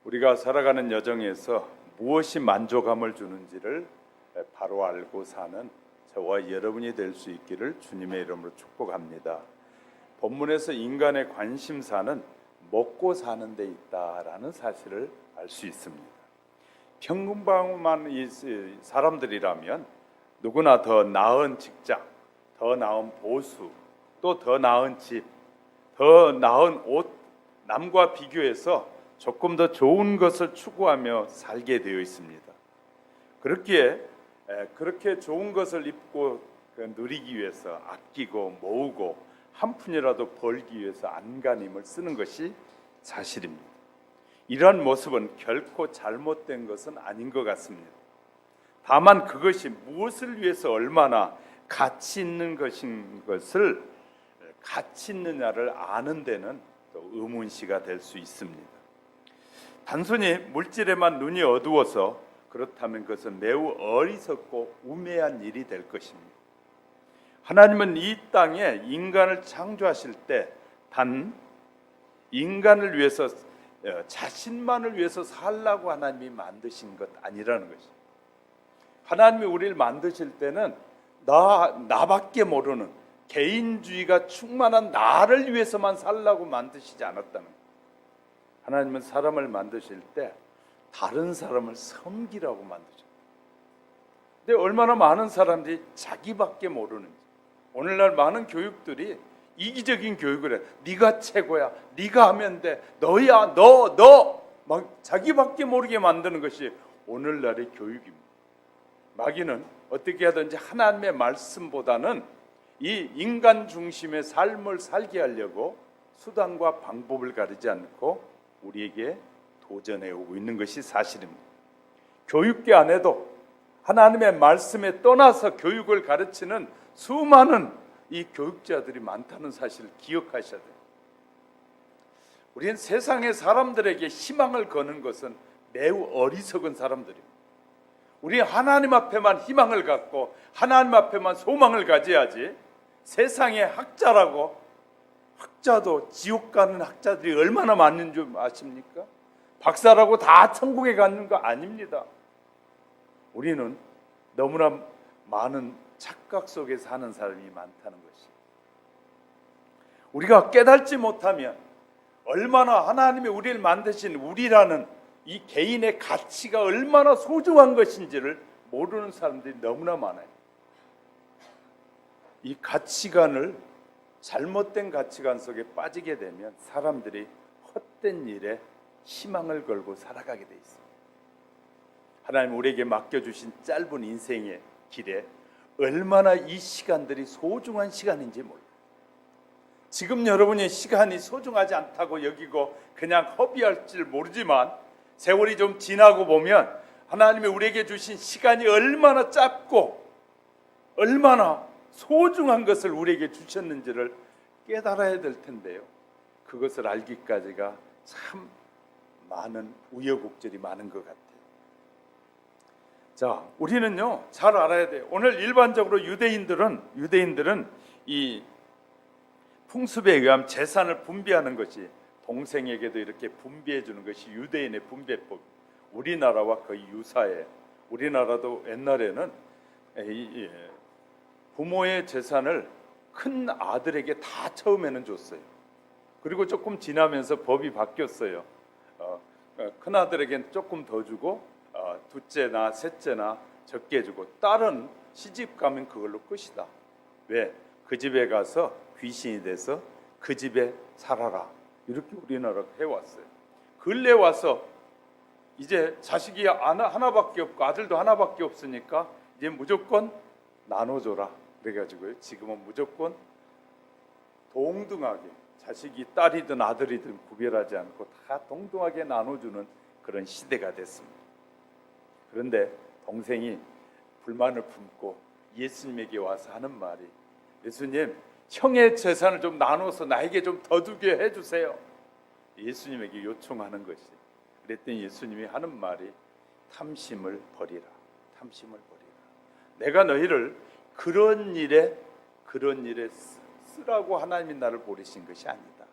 우리가 살아가는 여정에서 무엇이 만족감을 주는지를 바로 알고 사는 저와 여러분이 될 수 있기를 주님의 이름으로 축복합니다. 본문에서 인간의 관심사는 먹고 사는 데 있다라는 사실을 알 수 있습니다. 평범한 이 사람들이라면 누구나 더 나은 직장, 더 나은 보수, 또 더 나은 집, 더 나은 옷, 남과 비교해서 조금 더 좋은 것을 추구하며 살게 되어 있습니다. 그렇게 좋은 것을 입고 누리기 위해서 아끼고 모으고 한 푼이라도 벌기 위해서 안간힘을 쓰는 것이 사실입니다. 이러한 모습은 결코 잘못된 것은 아닌 것 같습니다. 다만 그것이 무엇을 위해서 얼마나 가치 있는 것을 가치 있느냐를 아는 데는 또 의문시가 될 수 있습니다. 단순히 물질에만 눈이 어두워서 그렇다면 그것은 매우 어리석고 우매한 일이 될 것입니다. 하나님은 이 땅에 인간을 창조하실 때 단 인간을 위해서 자신만을 위해서 살라고 하나님이 만드신 것 아니라는 것입니다. 하나님이 우리를 만드실 때는 나밖에 모르는 개인주의가 충만한 나를 위해서만 살라고 만드시지 않았다는 거예요. 하나님은 사람을 만드실 때 다른 사람을 섬기라고 만드셨어요. 근데 얼마나 많은 사람들이 자기밖에 모르는지. 오늘날 많은 교육들이 이기적인 교육을 해. 네가 최고야. 네가 하면 돼. 너야. 너. 막 자기밖에 모르게 만드는 것이 오늘날의 교육입니다. 마귀는 어떻게 하든지 하나님의 말씀보다는 이 인간 중심의 삶을 살게 하려고 수단과 방법을 가리지 않고 우리에게 도전해 오고 있는 것이 사실입니다. 교육계 안에도 하나님의 말씀에 떠나서 교육을 가르치는 수많은 이 교육자들이 많다는 사실을 기억하셔야 돼요. 우리는 세상의 사람들에게 희망을 거는 것은 매우 어리석은 사람들입니다. 우리 하나님 앞에만 희망을 갖고 하나님 앞에만 소망을 가져야지. 세상의 학자도 지옥 가는 학자들이 얼마나 많은 줄 아십니까? 박사라고 다 천국에 가는 거 아닙니다. 우리는 너무나 많은 착각 속에 사는 사람이 많다는 것이. 우리가 깨닫지 못하면 얼마나 하나님이 우리를 만드신 우리라는 이 개인의 가치가 얼마나 소중한 것인지를 모르는 사람들이 너무나 많아요. 이 가치관을 잘못된 가치관 속에 빠지게 되면 사람들이 헛된 일에 희망을 걸고 살아가게 돼 있습니다. 하나님 우리에게 맡겨주신 짧은 인생의 길에 얼마나 이 시간들이 소중한 시간인지 몰라요. 지금 여러분의 시간이 소중하지 않다고 여기고 그냥 허비할 줄 모르지만 세월이 좀 지나고 보면 하나님이 우리에게 주신 시간이 얼마나 짧고 얼마나 소중한 것을 우리에게 주셨는지를 깨달아야 될 텐데요. 그것을 알기까지가 참 많은 우여곡절이 많은 것 같아요. 자, 우리는요 잘 알아야 돼요. 오늘 일반적으로 유대인들은 이 풍습에 의한 재산을 분배하는 것이 동생에게도 이렇게 분배해 주는 것이 유대인의 분배법. 우리나라와 거의 유사해. 우리나라도 옛날에는 부모의 재산을 큰 아들에게 다 처음에는 줬어요. 그리고 조금 지나면서 법이 바뀌었어요. 큰 아들에게는 조금 더 주고 둘째나 셋째나 적게 주고 딸은 시집 가면 그걸로 끝이다. 왜? 그 집에 가서 귀신이 돼서 그 집에 살아라. 이렇게 우리나라가 해왔어요. 근래 와서 이제 자식이 하나밖에 없고 아들도 하나밖에 없으니까 이제 무조건 나눠줘라. 그래가지고요. 지금은 무조건 동등하게 자식이 딸이든 아들이든 구별하지 않고 다 동등하게 나눠주는 그런 시대가 됐습니다. 그런데 동생이 불만을 품고 예수님에게 와서 하는 말이, 예수님, 형의 재산을 좀 나눠서 나에게 좀 더 주게 해주세요. 예수님에게 요청하는 것이. 그랬더니 예수님이 하는 말이 탐심을 버리라. 탐심을 버리라. 내가 너희를 그런 일에 쓰라고 하나님이 나를 보내신 것이 아니다.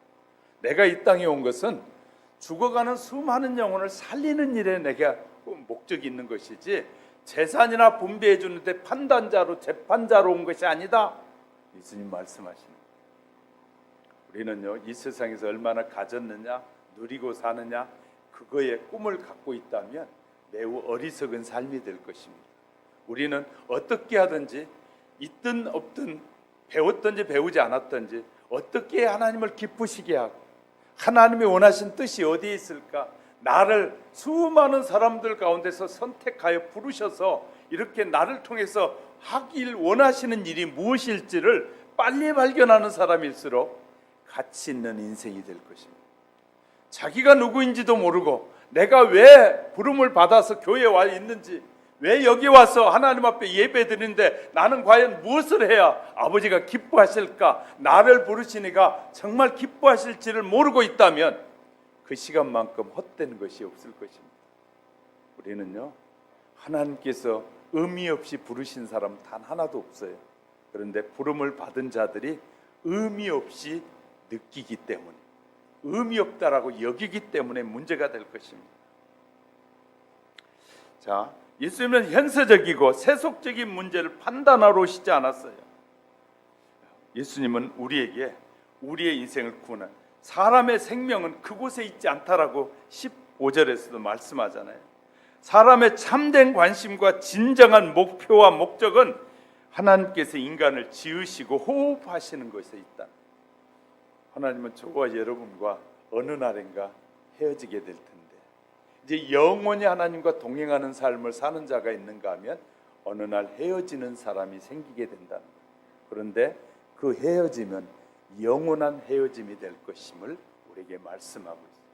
내가 이 땅에 온 것은 죽어가는 수많은 영혼을 살리는 일에 내가 목적이 있는 것이지 재산이나 분배해 주는데 판단자로 재판자로 온 것이 아니다. 예수님 말씀하시는. 우리는요, 이 세상에서 얼마나 가졌느냐, 누리고 사느냐, 그거에 꿈을 갖고 있다면 매우 어리석은 삶이 될 것입니다. 우리는 어떻게 하든지 있든 없든 배웠든지 배우지 않았든지 어떻게 하나님을 기쁘시게 하고 하나님이 원하신 뜻이 어디에 있을까? 나를 수많은 사람들 가운데서 선택하여 부르셔서 이렇게 나를 통해서 하길 원하시는 일이 무엇일지를 빨리 발견하는 사람일수록 가치 있는 인생이 될 것입니다. 자기가 누구인지도 모르고 내가 왜 부름을 받아서 교회에 와 있는지, 왜 여기 와서 하나님 앞에 예배 드리는데 나는 과연 무엇을 해야 아버지가 기뻐하실까, 나를 부르시니까 정말 기뻐하실지를 모르고 있다면 그 시간만큼 헛된 것이 없을 것입니다. 우리는요, 하나님께서 의미 없이 부르신 사람 단 하나도 없어요. 그런데 부름을 받은 자들이 의미 없이 느끼기 때문에, 의미 없다라고 여기기 때문에 문제가 될 것입니다. 자, 예수님은 현세적이고 세속적인 문제를 판단하러 오시지 않았어요. 예수님은 우리에게 우리의 인생을 구원한, 사람의 생명은 그곳에 있지 않다라고 15절에서도 말씀하잖아요. 사람의 참된 관심과 진정한 목표와 목적은 하나님께서 인간을 지으시고 호흡하시는 것에 있다. 하나님은 저와 여러분과 어느 날인가 헤어지게 될 텐데, 이제 영원히 하나님과 동행하는 삶을 사는 자가 있는가 하면 어느 날 헤어지는 사람이 생기게 된다는 거예요. 그런데 그 헤어짐은 영원한 헤어짐이 될 것임을 우리에게 말씀하고 있습니다.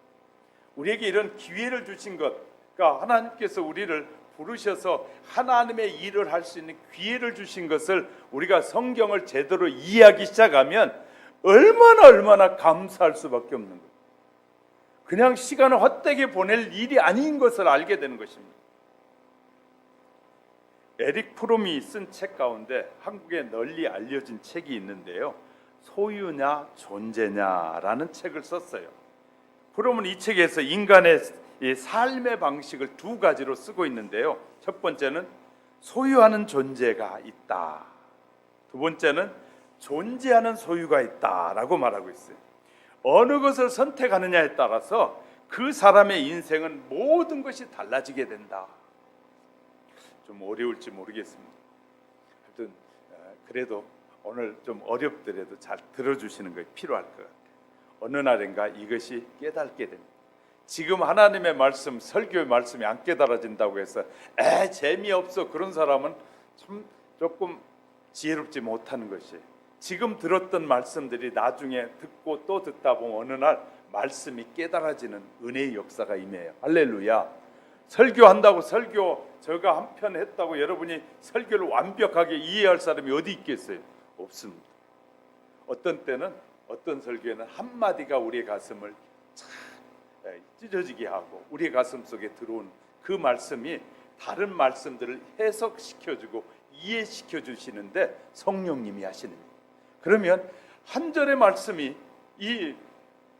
우리에게 이런 기회를 주신 것, 그러니까 하나님께서 우리를 부르셔서 하나님의 일을 할 수 있는 기회를 주신 것을 우리가 성경을 제대로 이해하기 시작하면 얼마나 감사할 수밖에 없는 거예요. 그냥 시간을 헛되게 보낼 일이 아닌 것을 알게 되는 것입니다. 에릭 프롬이 쓴 책 가운데 한국에 널리 알려진 책이 있는데요, 소유냐 존재냐라는 책을 썼어요. 프롬은 이 책에서 인간의 이 삶의 방식을 두 가지로 쓰고 있는데요, 첫 번째는 소유하는 존재가 있다, 두 번째는 존재하는 소유가 있다라고 말하고 있어요. 어느 것을 선택하느냐에 따라서 그 사람의 인생은 모든 것이 달라지게 된다. 좀 어려울지 모르겠습니다. 하여튼 그래도 오늘 좀 어렵더라도 잘 들어주시는 것이 필요할 것 같아요. 어느 날인가 이것이 깨닫게 됩니다. 지금 하나님의 말씀, 설교의 말씀이 안 깨달아진다고 해서 재미없어, 그런 사람은 참 조금 지혜롭지 못하는 것이에요. 지금 들었던 말씀들이 나중에 듣고 또 듣다 보면 어느 날 말씀이 깨달아지는 은혜의 역사가 임해요. 할렐루야. 설교한다고 설교 제가 한 편 했다고 여러분이 설교를 완벽하게 이해할 사람이 어디 있겠어요? 없습니다. 어떤 때는, 어떤 설교에는 한마디가 우리의 가슴을 찢어지게 하고 우리의 가슴 속에 들어온 그 말씀이 다른 말씀들을 해석시켜주고 이해시켜 주시는데 성령님이 하시는 거예요. 그러면 한 절의 말씀이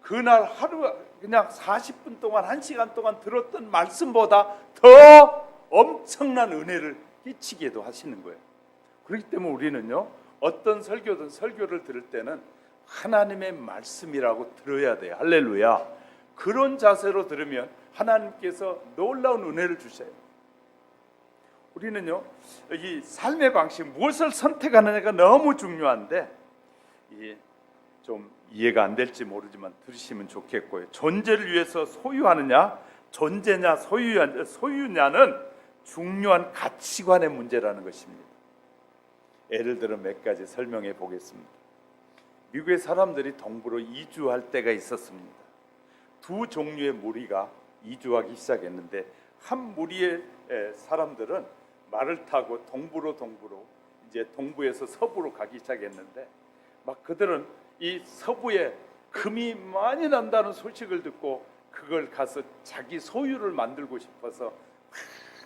그날 하루 그냥 40분 동안 1시간 동안 들었던 말씀보다 더 엄청난 은혜를 끼치게도 하시는 거예요. 그렇기 때문에 우리는요, 어떤 설교든 설교를 들을 때는 하나님의 말씀이라고 들어야 돼요. 할렐루야. 그런 자세로 들으면 하나님께서 놀라운 은혜를 주셔요. 우리는요, 이 삶의 방식, 무엇을 선택하느냐가 너무 중요한데 좀 이해가 안 될지 모르지만 들으시면 좋겠고요. 존재를 위해서 소유하느냐, 존재냐, 소유냐는 중요한 가치관의 문제라는 것입니다. 예를 들어 몇 가지 설명해 보겠습니다. 미국의 사람들이 동부로 이주할 때가 있었습니다. 두 종류의 무리가 이주하기 시작했는데, 한 무리의 사람들은 말을 타고 동부로 이제 동부에서 서부로 가기 시작했는데, 막 그들은 이 서부에 금이 많이 난다는 소식을 듣고 그걸 가서 자기 소유를 만들고 싶어서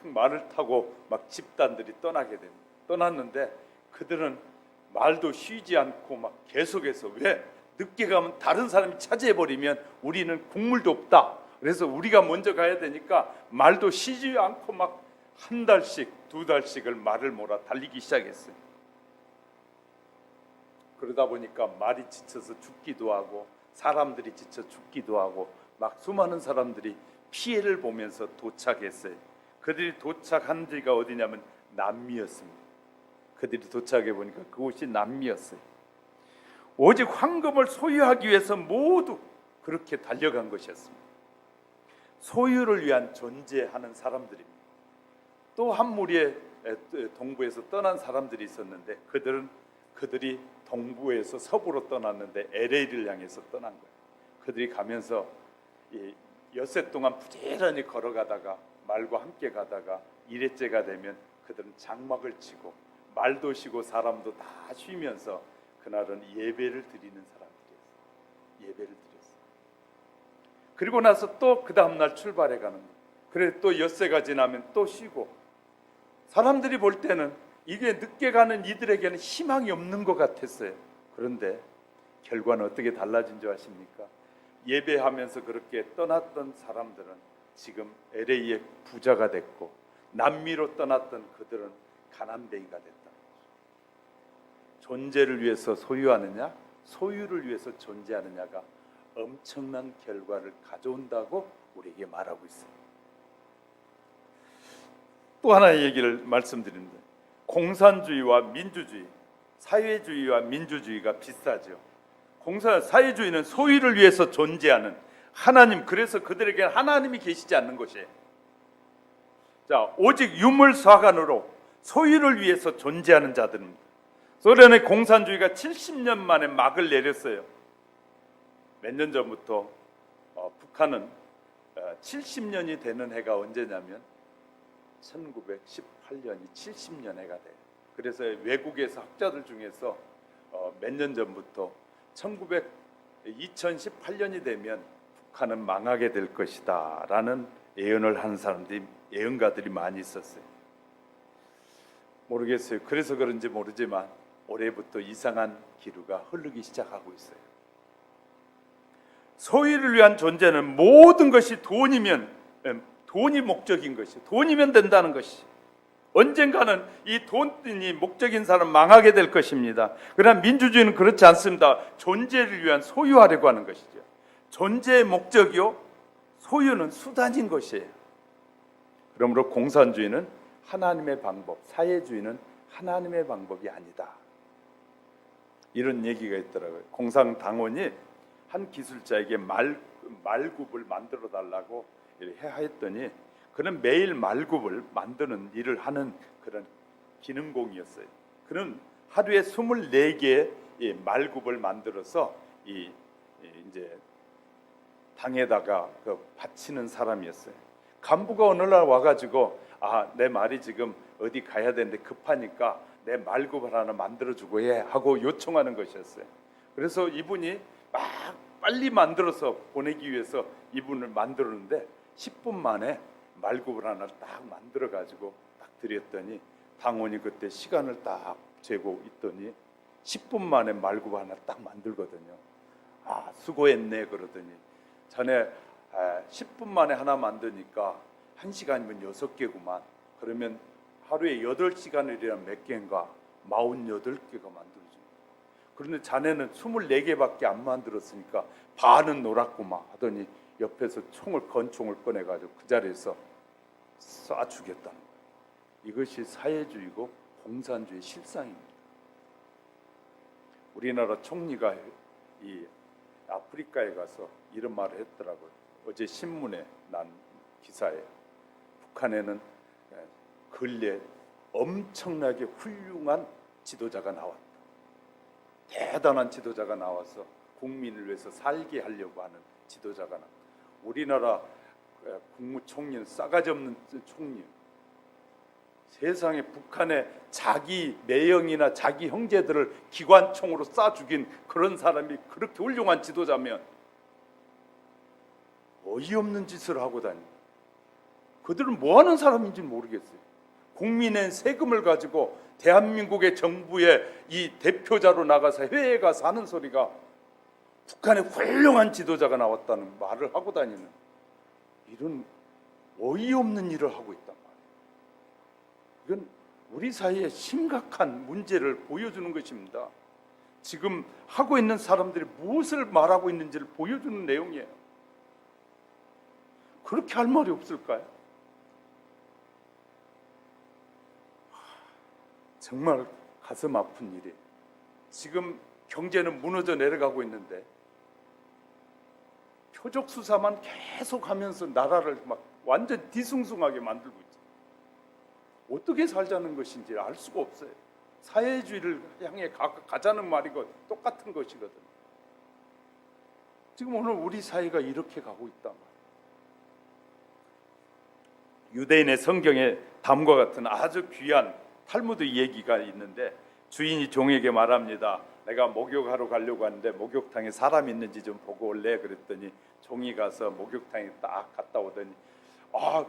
말을 타고 막 집단들이 떠났는데 그들은 말도 쉬지 않고 막 계속해서, 왜? 늦게 가면 다른 사람이 차지해 버리면 우리는 국물도 없다. 그래서 우리가 먼저 가야 되니까 말도 쉬지 않고 막 한 달씩 두 달씩을 말을 몰아 달리기 시작했어요. 그러다 보니까 말이 지쳐서 죽기도 하고 사람들이 지쳐 죽기도 하고 막 수많은 사람들이 피해를 보면서 도착했어요. 그들이 도착한 데가 어디냐면 남미였습니다. 그들이 도착해 보니까 그곳이 남미였어요. 오직 황금을 소유하기 위해서 모두 그렇게 달려간 것이었습니다. 소유를 위한 존재하는 사람들입니다. 또 한 무리의 동부에서 떠난 사람들이 있었는데 그들이 동부에서 서부로 떠났는데 LA를 향해서 떠난 거예요. 그들이 가면서 엿새 동안 부지런히 걸어가다가 말과 함께 가다가 일회째가 되면 그들은 장막을 치고 말도 쉬고 사람도 다 쉬면서 그날은 예배를 드리는 사람들이었어요. 예배를 드렸어요. 그리고 나서 또 그 다음날 출발해 가는 거예요. 그래 또 엿새가 지나면 또 쉬고, 사람들이 볼 때는 이게 늦게 가는 이들에게는 희망이 없는 것 같았어요. 그런데 결과는 어떻게 달라진 줄 아십니까? 예배하면서 그렇게 떠났던 사람들은 지금 LA의 부자가 됐고, 남미로 떠났던 그들은 가난뱅이가 됐다. 존재를 위해서 소유하느냐, 소유를 위해서 존재하느냐가 엄청난 결과를 가져온다고 우리에게 말하고 있습니다. 또 하나의 얘기를 말씀드립니다. 공산주의와 민주주의, 사회주의와 민주주의가 비슷하죠. 사회주의는 소유를 위해서 존재하는 하나님, 그래서 그들에게 하나님이 계시지 않는 것이에요. 자, 오직 유물사관으로 소유를 위해서 존재하는 자들입니다. 소련의 공산주의가 70년 만에 막을 내렸어요. 몇 년 전부터 북한은 70년이 되는 해가 언제냐면 1918년이 70년 해가 돼요. 그래서 외국에서 학자들 중에서 몇 년 전부터 2018년이 되면 북한은 망하게 될 것이다 라는 예언을 하는 예언가들이 많이 있었어요. 모르겠어요. 그래서 그런지 모르지만 올해부터 이상한 기류가 흐르기 시작하고 있어요. 소유를 위한 존재는 모든 것이 돈이 목적인 것이, 돈이면 된다는 것이, 언젠가는 이 돈이 목적인 사람 망하게 될 것입니다. 그러나 민주주의는 그렇지 않습니다. 존재를 위한 소유하려고 하는 것이죠. 존재의 목적이요, 소유는 수단인 것이에요. 그러므로 공산주의는 하나님의 방법, 사회주의는 하나님의 방법이 아니다. 이런 얘기가 있더라고요. 공산당원이 한 기술자에게 말굽을 만들어 달라고 했더니 그는 매일 말굽을 만드는 일을 하는 그런 기능공이었어요. 그는 하루에 24개의 말굽을 만들어서 이제 당에다가 바치는 사람이었어요. 간부가 어느 날 와가지고 내 말이 지금 어디 가야 되는데 급하니까 내 말굽을 하나 만들어주고 해 하고 요청하는 것이었어요. 그래서 이분이 막 빨리 만들어서 보내기 위해서 이분을 만들었는데 10분 만에 말굽을 하나 딱 만들어 가지고 딱 드렸더니 당원이 그때 시간을 딱 재고 있더니 10분 만에 말굽 하나 딱 만들거든요. 수고했네 그러더니 전에 10분 만에 하나 만드니까 1시간이면 6개구만. 그러면 하루에 8시간을 일하면 몇 개인가? 48개가 만들어져. 그런데 자네는 24개밖에 안 만들었으니까 반은 놀았구만 하더니 옆에서 권총을 꺼내가지고 그 자리에서 쏴 죽였다는 거예요. 이것이 사회주의고 공산주의 실상입니다. 우리나라 총리가 이 아프리카에 가서 이런 말을 했더라고요. 어제 신문에 난 기사에 북한에는 근래 엄청나게 훌륭한 지도자가 나왔다. 대단한 지도자가 나와서 국민을 위해서 살게 하려고 하는 지도자가 나왔다. 우리나라 국무총리는 싸가지 없는 총리. 세상에 북한의 자기 매형이나 자기 형제들을 기관총으로 쏴 죽인 그런 사람이 그렇게 훌륭한 지도자면 어이없는 짓을 하고 다닙니다. 그들은 뭐 하는 사람인지 모르겠어요. 국민의 세금을 가지고 대한민국의 정부의 이 대표자로 나가서 해외에 가서 하는 소리가 북한의 훌륭한 지도자가 나왔다는 말을 하고 다니는 이런 어이없는 일을 하고 있단 말이에요. 이건 우리 사회에 심각한 문제를 보여주는 것입니다. 지금 하고 있는 사람들이 무엇을 말하고 있는지를 보여주는 내용이에요. 그렇게 할 말이 없을까요? 정말 가슴 아픈 일이에요. 지금 경제는 무너져 내려가고 있는데 표적 수사만 계속 하면서 나라를 막 완전 뒤숭숭하게 만들고 있죠. 어떻게 살자는 것인지 알 수가 없어요. 사회주의를 향해 가자는 말이고 똑같은 것이거든요. 지금 오늘 우리 사회가 이렇게 가고 있단 말이에요. 유대인의 성경에 다음과 같은 아주 귀한 탈무드 얘기가 있는데 주인이 종에게 말합니다. 내가 목욕하러 가려고 하는데 목욕탕에 사람 있는지 좀 보고 올래? 그랬더니 종이 가서 목욕탕에 딱 갔다 오더니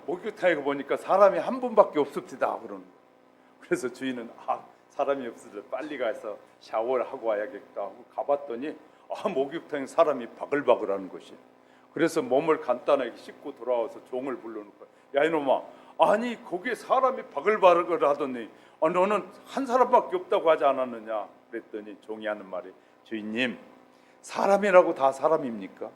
목욕탕에 보니까 사람이 한 분밖에 없습니다 그러는 거예요. 그래서 주인은 사람이 없어서 빨리 가서 샤워를 하고 와야겠다 하고 가봤더니 목욕탕에 사람이 바글바글하는 것이에요. 그래서 몸을 간단하게 씻고 돌아와서 종을 불러놓고 야 이놈아, 아니 거기에 사람이 바글바글 하더니 너는 한 사람밖에 없다고 하지 않았느냐? 그랬더니 종이 하는 말이 주인님, 사람이라고 다 사람입니까?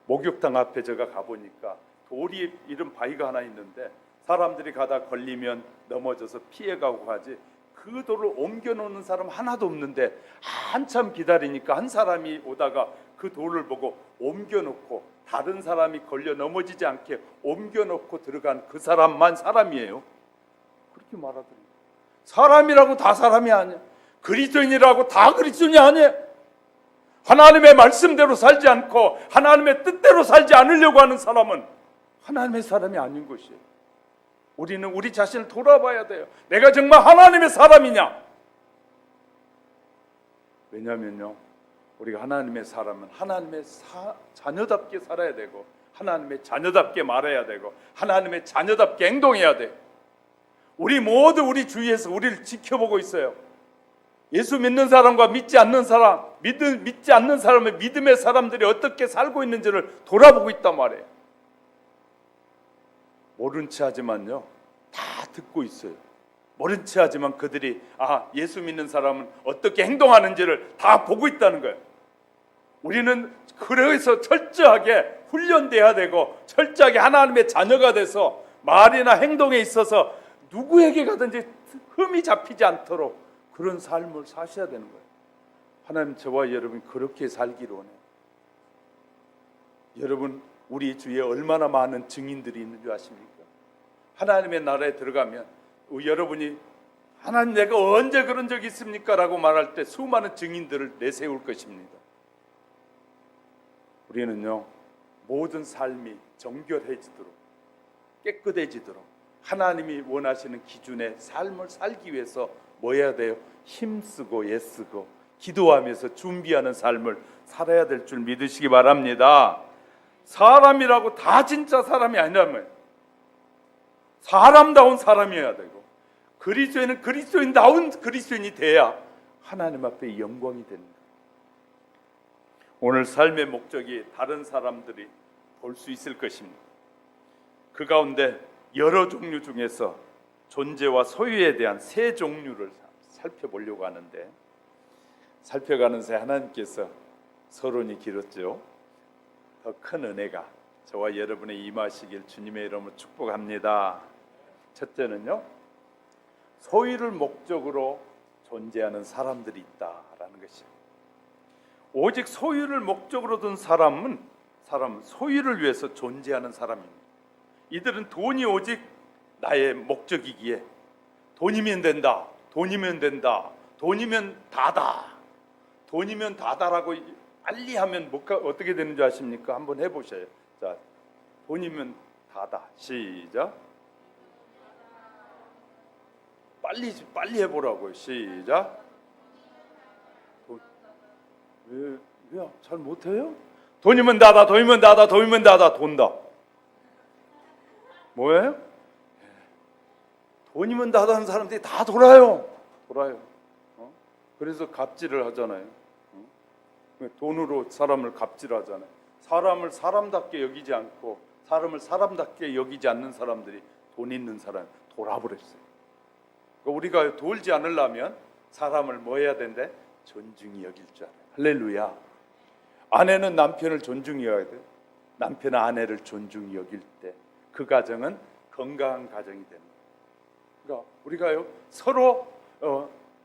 목욕탕 앞에 제가 가보니까 돌이 이런 바위가 하나 있는데 사람들이 가다 걸리면 넘어져서 피해가고 하지 그 돌을 옮겨놓는 사람 하나도 없는데 한참 기다리니까 한 사람이 오다가 그 돌을 보고 옮겨놓고 다른 사람이 걸려 넘어지지 않게 옮겨놓고 들어간 그 사람만 사람이에요. 그렇게 말하더니 사람이라고 다 사람이 아니야. 그리스도인이라고 다 그리스도인이 아니야. 하나님의 말씀대로 살지 않고 하나님의 뜻대로 살지 않으려고 하는 사람은 하나님의 사람이 아닌 것이에요. 우리는 우리 자신을 돌아봐야 돼요. 내가 정말 하나님의 사람이냐? 왜냐하면요, 우리가 하나님의 사람은 하나님의 자녀답게 살아야 되고 하나님의 자녀답게 말해야 되고 하나님의 자녀답게 행동해야 돼요. 우리 모두 우리 주위에서 우리를 지켜보고 있어요. 예수 믿는 사람과 믿지 않는 사람, 믿지 않는 사람의 믿음의 사람들이 어떻게 살고 있는지를 돌아보고 있단 말이에요. 모른 체 하지만요, 다 듣고 있어요. 모른 체 하지만 그들이 예수 믿는 사람은 어떻게 행동하는지를 다 보고 있다는 거예요. 우리는 그래서 철저하게 훈련돼야 되고 철저하게 하나님의 자녀가 돼서 말이나 행동에 있어서 누구에게 가든지 흠이 잡히지 않도록 그런 삶을 사셔야 되는 거예요. 하나님 저와 여러분이 그렇게 살기를 원해요. 여러분, 우리 주위에 얼마나 많은 증인들이 있는 줄 아십니까? 하나님의 나라에 들어가면 여러분이 하나님 내가 언제 그런 적이 있습니까? 라고 말할 때 수많은 증인들을 내세울 것입니다. 우리는요, 모든 삶이 정결해지도록 깨끗해지도록 하나님이 원하시는 기준의 삶을 살기 위해서 뭐 해야 돼요? 힘쓰고 애쓰고 기도하면서 준비하는 삶을 살아야 될 줄 믿으시기 바랍니다. 사람이라고 다 진짜 사람이 아니라면 사람다운 사람이어야 되고 그리스도인은 그리스도인다운 그리스도인이 돼야 하나님 앞에 영광이 됩니다. 오늘 삶의 목적이 다른 사람들이 볼 수 있을 것입니다. 그 가운데 여러 종류 중에서 존재와 소유에 대한 세 종류를 살펴보려고 하는데 살펴가는 새 하나님께서 서론이 길었죠. 더 큰 은혜가 저와 여러분의 임하시길 주님의 이름으로 축복합니다. 첫째는요, 소유를 목적으로 존재하는 사람들이 있다라는 것입니다. 오직 소유를 목적으로 둔 사람은 소유를 위해서 존재하는 사람입니다. 이들은 돈이 오직 나의 목적이기에 돈이면 된다, 돈이면 된다, 돈이면 다다, 돈이면 다다라고 빨리 하면 어떻게 되는 줄 아십니까? 한번 해보셔요. 자, 돈이면 다다. 시작. 빨리 해보라고요. 시작. 왜 잘 못해요? 돈이면 다다, 돈이면 다다, 돈이면 다다, 돈다. 뭐예요? 돈이면 다다는 사람들이 다 돌아요. 그래서 갑질을 하잖아요. 돈으로 사람을 갑질하잖아요. 사람을 사람답게 여기지 않고 사람을 사람답게 여기지 않는 사람들이 돈 있는 사람 돌아버렸어요. 그러니까 우리가 돌지 않으려면 사람을 뭐 해야 된대? 존중히 여길 줄 알아요. 할렐루야. 아내는 남편을 존중히 여겨야 돼요. 남편은 아내를 존중히 여길 때 그 가정은 건강한 가정이 됩니다. 그러니까 우리가요 서로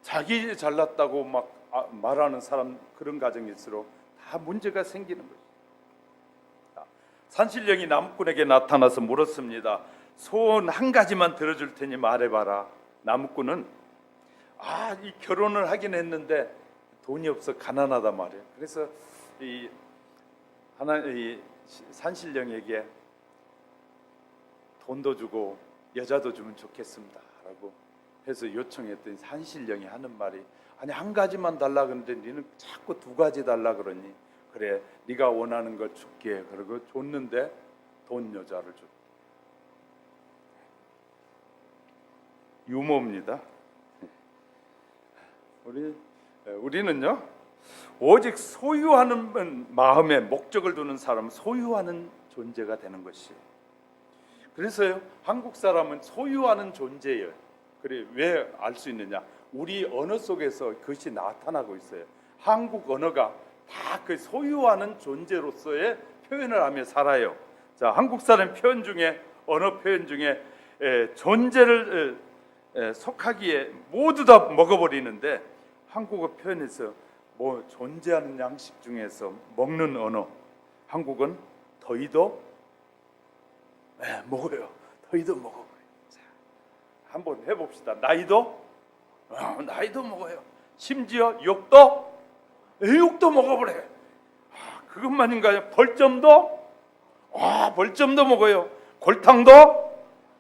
자기 잘났다고 막 말하는 사람 그런 가정일수록 다 문제가 생기는 것입니다. 산신령이 나무꾼에게 나타나서 물었습니다. 소원 한 가지만 들어줄 테니 말해봐라. 나무꾼은 이 결혼을 하긴 했는데 돈이 없어 가난하다 말이에요. 그래서 이 산신령에게 돈도 주고 여자도 주면 좋겠습니다 라고 해서 요청했더니 산신령이 하는 말이 아니 한 가지만 달라 그러는데 너는 자꾸 두 가지 달라 그러니 그래 네가 원하는 걸 줄게. 그러고 줬는데 돈 여자를 줬다. 유머입니다. 우리는요 오직 소유하는 마음에 목적을 두는 사람은 소유하는 존재가 되는 것이에요. 그래서요 한국 사람은 소유하는 존재예요. 그래 왜 알 수 있느냐? 우리 언어 속에서 그것이 나타나고 있어요. 한국 언어가 다 그 소유하는 존재로서의 표현을 하며 살아요. 자, 한국 사람 표현 중에 언어 표현 중에 존재를 속하기에 모두 다 먹어버리는데 한국어 표현에서 뭐 존재하는 양식 중에서 먹는 언어 한국은 더위도 먹어요. 더위도 먹어버려요. 자, 한번 해봅시다. 나이도 먹어요. 심지어 욕도 먹어버려요. 그것만인가요? 벌점도 먹어요. 골탕도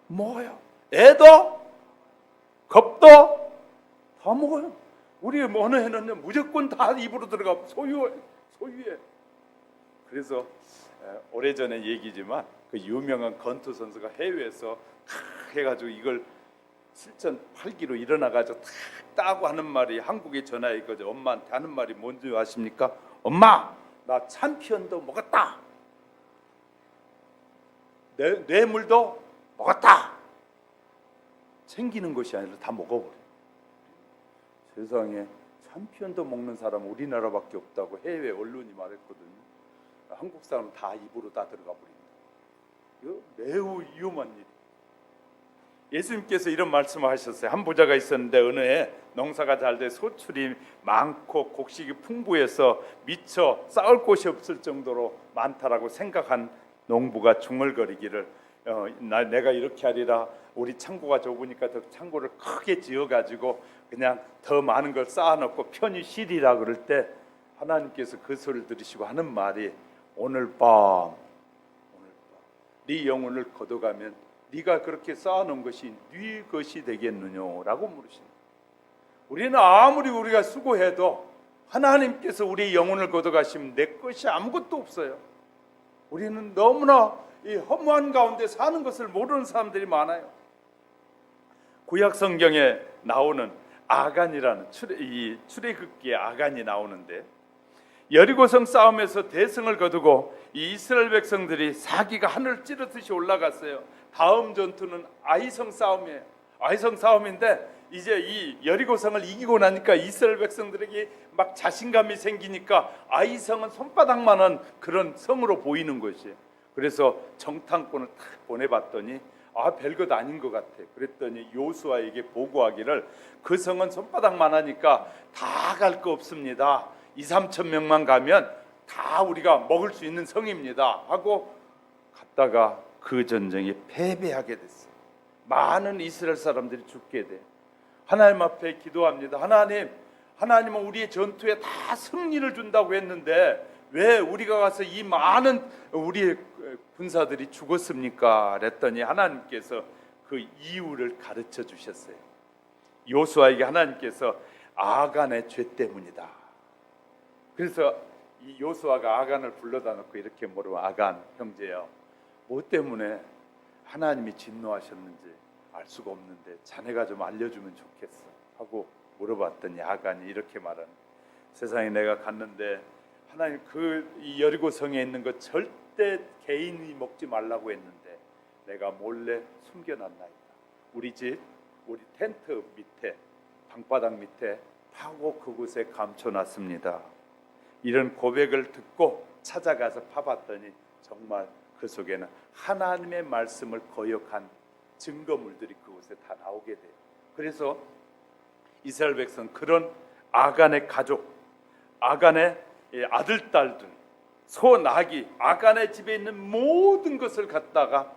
먹어요. 애도 겁도 다 먹어요. 우리 어느 해는 무조건 다 입으로 들어가 소유해. 그래서 오래전의 얘기지만 그 유명한 권투 선수가 해외에서 해가지고 이걸 실전 8기로 일어나가지고 탁 따고 하는 말이 한국에 전화했거든요. 엄마한테 하는 말이 뭔지 아십니까? 엄마, 나 챔피언도 먹었다. 뇌물도 먹었다. 챙기는 것이 아니라 다 먹어버려. 세상에 챔피언도 먹는 사람 우리나라밖에 없다고 해외 언론이 말했거든요. 한국 사람은 다 입으로 다 들어가 버립니다. 이거 매우 위험한 일. 예수님께서 이런 말씀을 하셨어요. 한 부자가 있었는데 어느 해 농사가 잘 돼 소출이 많고 곡식이 풍부해서 미처 쌓을 곳이 없을 정도로 많다라고 생각한 농부가 중얼거리기를 내가 이렇게 하리라. 우리 창고가 좁으니까 더 창고를 크게 지어가지고 그냥 더 많은 걸 쌓아놓고 편히 쉬리라. 그럴 때 하나님께서 그 소리를 들으시고 하는 말이 오늘 밤 네 영혼을 거둬가면 네가 그렇게 쌓아놓은 것이 네 것이 되겠느냐라고 물으십니다. 우리는 아무리 우리가 수고해도 하나님께서 우리의 영혼을 거둬가시면 내 것이 아무것도 없어요. 우리는 너무나 이 허무한 가운데 사는 것을 모르는 사람들이 많아요. 구약 성경에 나오는 아간이라는 출애굽기에 아간이 나오는데 여리고성 싸움에서 대승을 거두고 이 이스라엘 백성들이 사기가 하늘 찌르듯이 올라갔어요. 다음 전투는 아이성 싸움이에요. 아이성 싸움인데 이제 이 여리고성을 이기고 나니까 이스라엘 백성들에게 막 자신감이 생기니까 아이성은 손바닥만한 그런 성으로 보이는 것이에요. 그래서 정탐꾼을 탁 보내봤더니 별것 아닌 것 같아. 그랬더니 요수아에게 보고하기를 그 성은 손바닥만하니까 다 갈 거 없습니다. 2-3천 명만 가면 다 우리가 먹을 수 있는 성입니다 하고 갔다가 그 전쟁에 패배하게 됐어요. 많은 이스라엘 사람들이 죽게 돼. 하나님 앞에 기도합니다. 하나님은 우리의 전투에 다 승리를 준다고 했는데 왜 우리가 가서 이 많은 우리의 군사들이 죽었습니까? 그랬더니 하나님께서 그 이유를 가르쳐 주셨어요. 요수아에게 하나님께서 아간의 죄 때문이다. 그래서 이 요수아가 아간을 불러다 놓고 이렇게 물어. 아간 형제여, 뭐 때문에 하나님이 진노하셨는지 알 수가 없는데 자네가 좀 알려주면 좋겠어 하고 물어봤더니 아간이 이렇게 말하는, 세상에 내가 갔는데 하나님 이 여리고 성에 있는 것 절대 개인이 먹지 말라고 했는데 내가 몰래 숨겨놨나이다. 우리 집, 우리 텐트 밑에, 방바닥 밑에 파고 그곳에 감춰놨습니다. 이런 고백을 듣고 찾아가서 파봤더니 정말 그 속에는 하나님의 말씀을 거역한 증거물들이 그곳에 다 나오게 돼요. 그래서 이스라엘 백성, 그런 아간의 가족, 아간의 아들, 딸들, 소, 나귀, 아간의 집에 있는 모든 것을 갖다가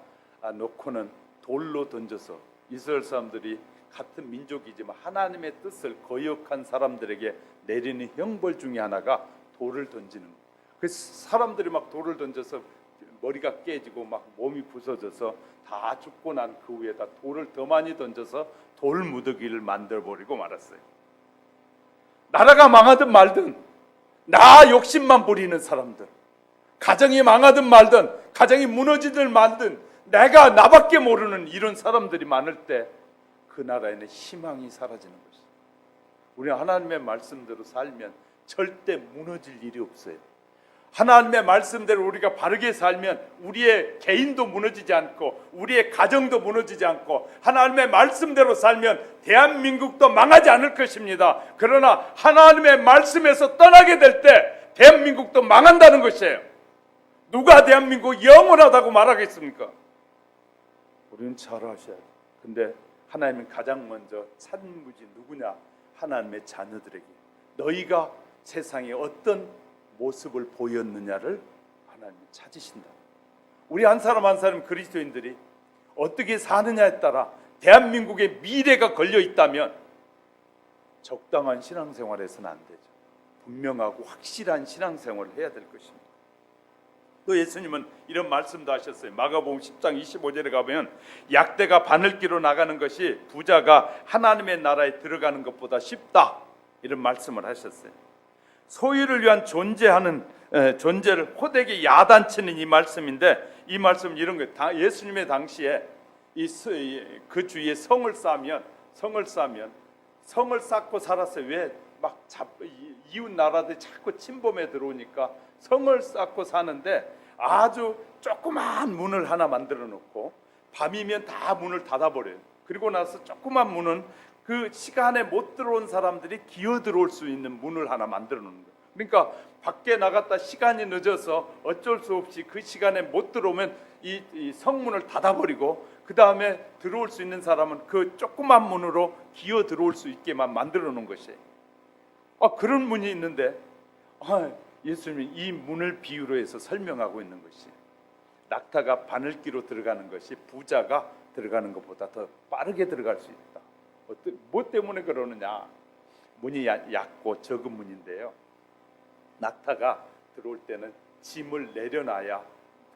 놓고는 돌로 던져서, 이스라엘 사람들이 같은 민족이지만 하나님의 뜻을 거역한 사람들에게 내리는 형벌 중에 하나가 돌을 던지는 거예요. 그래서 사람들이 막 돌을 던져서 머리가 깨지고 막 몸이 부서져서 다 죽고 난 그 위에다 돌을 더 많이 던져서 돌 무더기를 만들어버리고 말았어요. 나라가 망하든 말든 나 욕심만 부리는 사람들, 가정이 망하든 말든 가정이 무너지든 말든 내가 나밖에 모르는 이런 사람들이 많을 때 그 나라에는 희망이 사라지는 것이죠. 우리는 하나님의 말씀대로 살면 절대 무너질 일이 없어요. 하나님의 말씀대로 우리가 바르게 살면 우리의 개인도 무너지지 않고 우리의 가정도 무너지지 않고 하나님의 말씀대로 살면 대한민국도 망하지 않을 것입니다. 그러나 하나님의 말씀에서 떠나게 될 때 대한민국도 망한다는 것이에요. 누가 대한민국 영원하다고 말하겠습니까? 우리는 잘 아셔야 돼요. 근데 하나님은 가장 먼저 찾는 분이 누구냐? 하나님의 자녀들에게 너희가 세상에 어떤 모습을 보였느냐를 하나님이 찾으신다. 우리 한 사람 한 사람 그리스도인들이 어떻게 사느냐에 따라 대한민국의 미래가 걸려 있다면 적당한 신앙생활에서는 안 되죠. 분명하고 확실한 신앙생활을 해야 될 것입니다. 또 예수님은 이런 말씀도 하셨어요. 마가복음 10장 25절에 가보면 약대가 바늘기로 나가는 것이 부자가 하나님의 나라에 들어가는 것보다 쉽다, 이런 말씀을 하셨어요. 소유를 위한 존재를 호되게 야단치는 이 말씀인데, 이 말씀 이런 거예요. 예수님의 당시에 그 주위에 성을 쌓고 살았어요. 왜? 막 이웃 나라들이 자꾸 침범해 들어오니까 성을 쌓고 사는데 아주 조그만 문을 하나 만들어 놓고 밤이면 다 문을 닫아버려요. 그리고 나서 조그만 문은 그 시간에 못 들어온 사람들이 기어 들어올 수 있는 문을 하나 만들어 놓는 거예요. 그러니까 밖에 나갔다 시간이 늦어서 어쩔 수 없이 그 시간에 못 들어오면 이 성문을 닫아버리고 그 다음에 들어올 수 있는 사람은 그 조그만 문으로 기어 들어올 수 있게만 만들어 놓은 것이에요. 그런 문이 있는데 예수님이 이 문을 비유로 해서 설명하고 있는 것이, 낙타가 바늘기로 들어가는 것이 부자가 들어가는 것보다 더 빠르게 들어갈 수 있다. 뭐 때문에 그러느냐? 문이 얕고 적은 문인데요, 낙타가 들어올 때는 짐을 내려놔야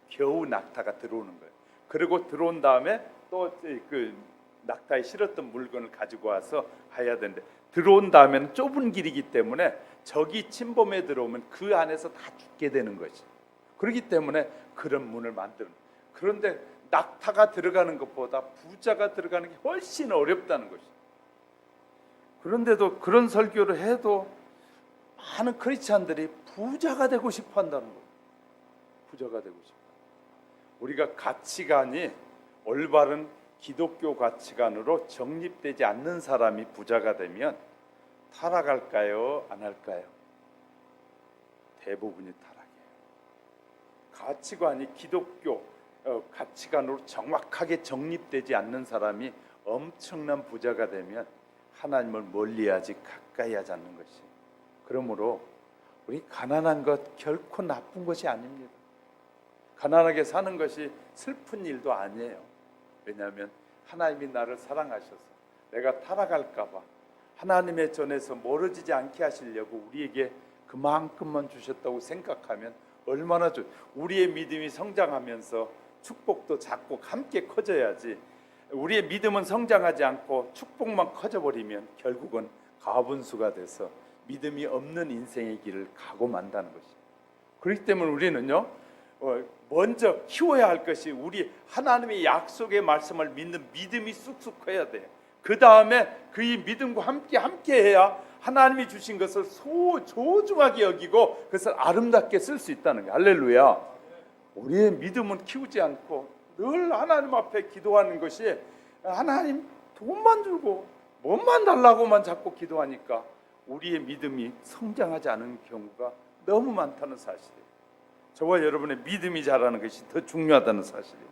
겨우 낙타가 들어오는 거예요. 그리고 들어온 다음에 또 그 낙타에 실었던 물건을 가지고 와서 해야 되는데, 들어온 다음에는 좁은 길이기 때문에 적이 침범해 들어오면 그 안에서 다 죽게 되는 것이. 그렇기 때문에 그런 문을 만드는. 그런데 낙타가 들어가는 것보다 부자가 들어가는 게 훨씬 어렵다는 것이. 그런데도 그런 설교를 해도 많은 크리스찬들이 부자가 되고 싶어 한다는 거예요. 부자가 되고 싶어. 우리가 가치관이 올바른 기독교 가치관으로 정립되지 않는 사람이 부자가 되면 타락할까요? 안 할까요? 대부분이 타락해요. 가치관이 기독교 가치관으로 정확하게 정립되지 않는 사람이 엄청난 부자가 되면 하나님을 멀리하지 가까이 하지 않는 것이. 그러므로 우리 가난한 것 결코 나쁜 것이 아닙니다. 가난하게 사는 것이 슬픈 일도 아니에요. 왜냐하면 하나님이 나를 사랑하셔서 내가 타락할까 봐 하나님의 전에서 멀어지지 않게 하시려고 우리에게 그만큼만 주셨다고 생각하면 얼마나 좋아요. 우리의 믿음이 성장하면서 축복도 자꾸 함께 커져야지, 우리의 믿음은 성장하지 않고 축복만 커져버리면 결국은 가분수가 돼서 믿음이 없는 인생의 길을 가고 만다는 것이죠. 그렇기 때문에 우리는요, 먼저 키워야 할 것이 우리 하나님의 약속의 말씀을 믿는 믿음이 쑥쑥 커야 돼. 그 다음에 그의 믿음과 함께 해야 하나님이 주신 것을 소중하게 여기고 그것을 아름답게 쓸 수 있다는 거야. 할렐루야. 우리의 믿음은 키우지 않고 늘 하나님 앞에 기도하는 것이, 하나님 돈만 주고 뭐만 달라고만 자꾸 기도하니까 우리의 믿음이 성장하지 않은 경우가 너무 많다는 사실이에요. 저와 여러분의 믿음이 자라는 것이 더 중요하다는 사실이에요.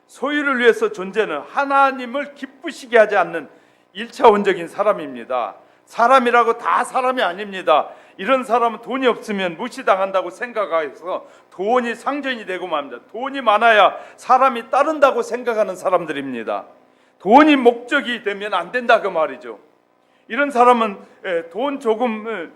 소유를 위해서 존재는 하나님을 기쁘시게 하지 않는 1차원적인 사람입니다. 사람이라고 다 사람이 아닙니다. 이런 사람은 돈이 없으면 무시당한다고 생각해서 돈이 상전이 되고 맙니다. 돈이 많아야 사람이 따른다고 생각하는 사람들입니다. 돈이 목적이 되면 안 된다 그 말이죠. 이런 사람은 돈 조금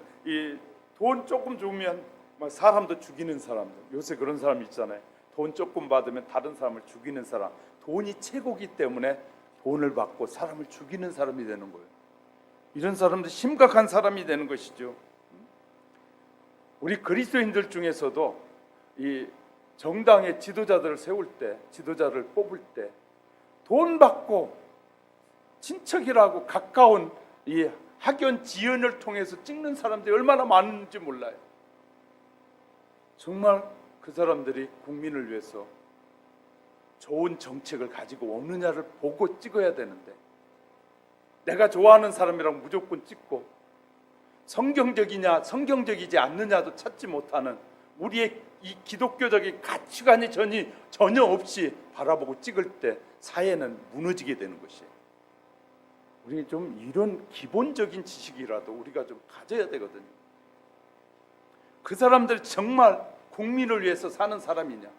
주면 사람도 죽이는 사람들, 요새 그런 사람 있잖아요. 돈 조금 받으면 다른 사람을 죽이는 사람. 돈이 최고기 때문에 돈을 받고 사람을 죽이는 사람이 되는 거예요. 이런 사람들 심각한 사람이 되는 것이죠. 우리 그리스도인들 중에서도 이 정당의 지도자들을 세울 때, 지도자를 뽑을 때 돈 받고 친척이라고 가까운 이 학연 지연을 통해서 찍는 사람들이 얼마나 많은지 몰라요. 정말 그 사람들이 국민을 위해서 좋은 정책을 가지고 오느냐를 보고 찍어야 되는데, 내가 좋아하는 사람이랑 무조건 찍고 성경적이냐 성경적이지 않느냐도 찾지 못하는 우리의 이 기독교적인 가치관이 전혀 없이 바라보고 찍을 때 사회는 무너지게 되는 것이에요. 우리 좀 이런 기본적인 지식이라도 우리가 좀 가져야 되거든요. 그 사람들 정말 국민을 위해서 사는 사람이냐,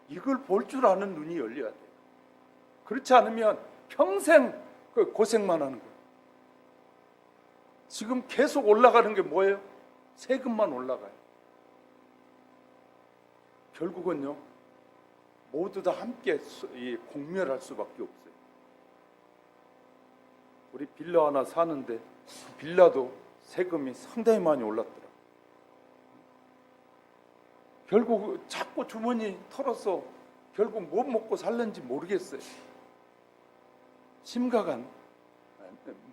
이걸 볼 줄 아는 눈이 열려야 돼요. 그렇지 않으면 평생 고생만 하는 거예요. 지금 계속 올라가는 게 뭐예요? 세금만 올라가요. 결국은요, 모두 다 함께 공멸할 수밖에 없어요. 우리 빌라 하나 사는데 그 빌라도 세금이 상당히 많이 올랐더라. 결국 자꾸 주머니 털어서 결국 뭐 먹고 살는지 모르겠어요. 심각한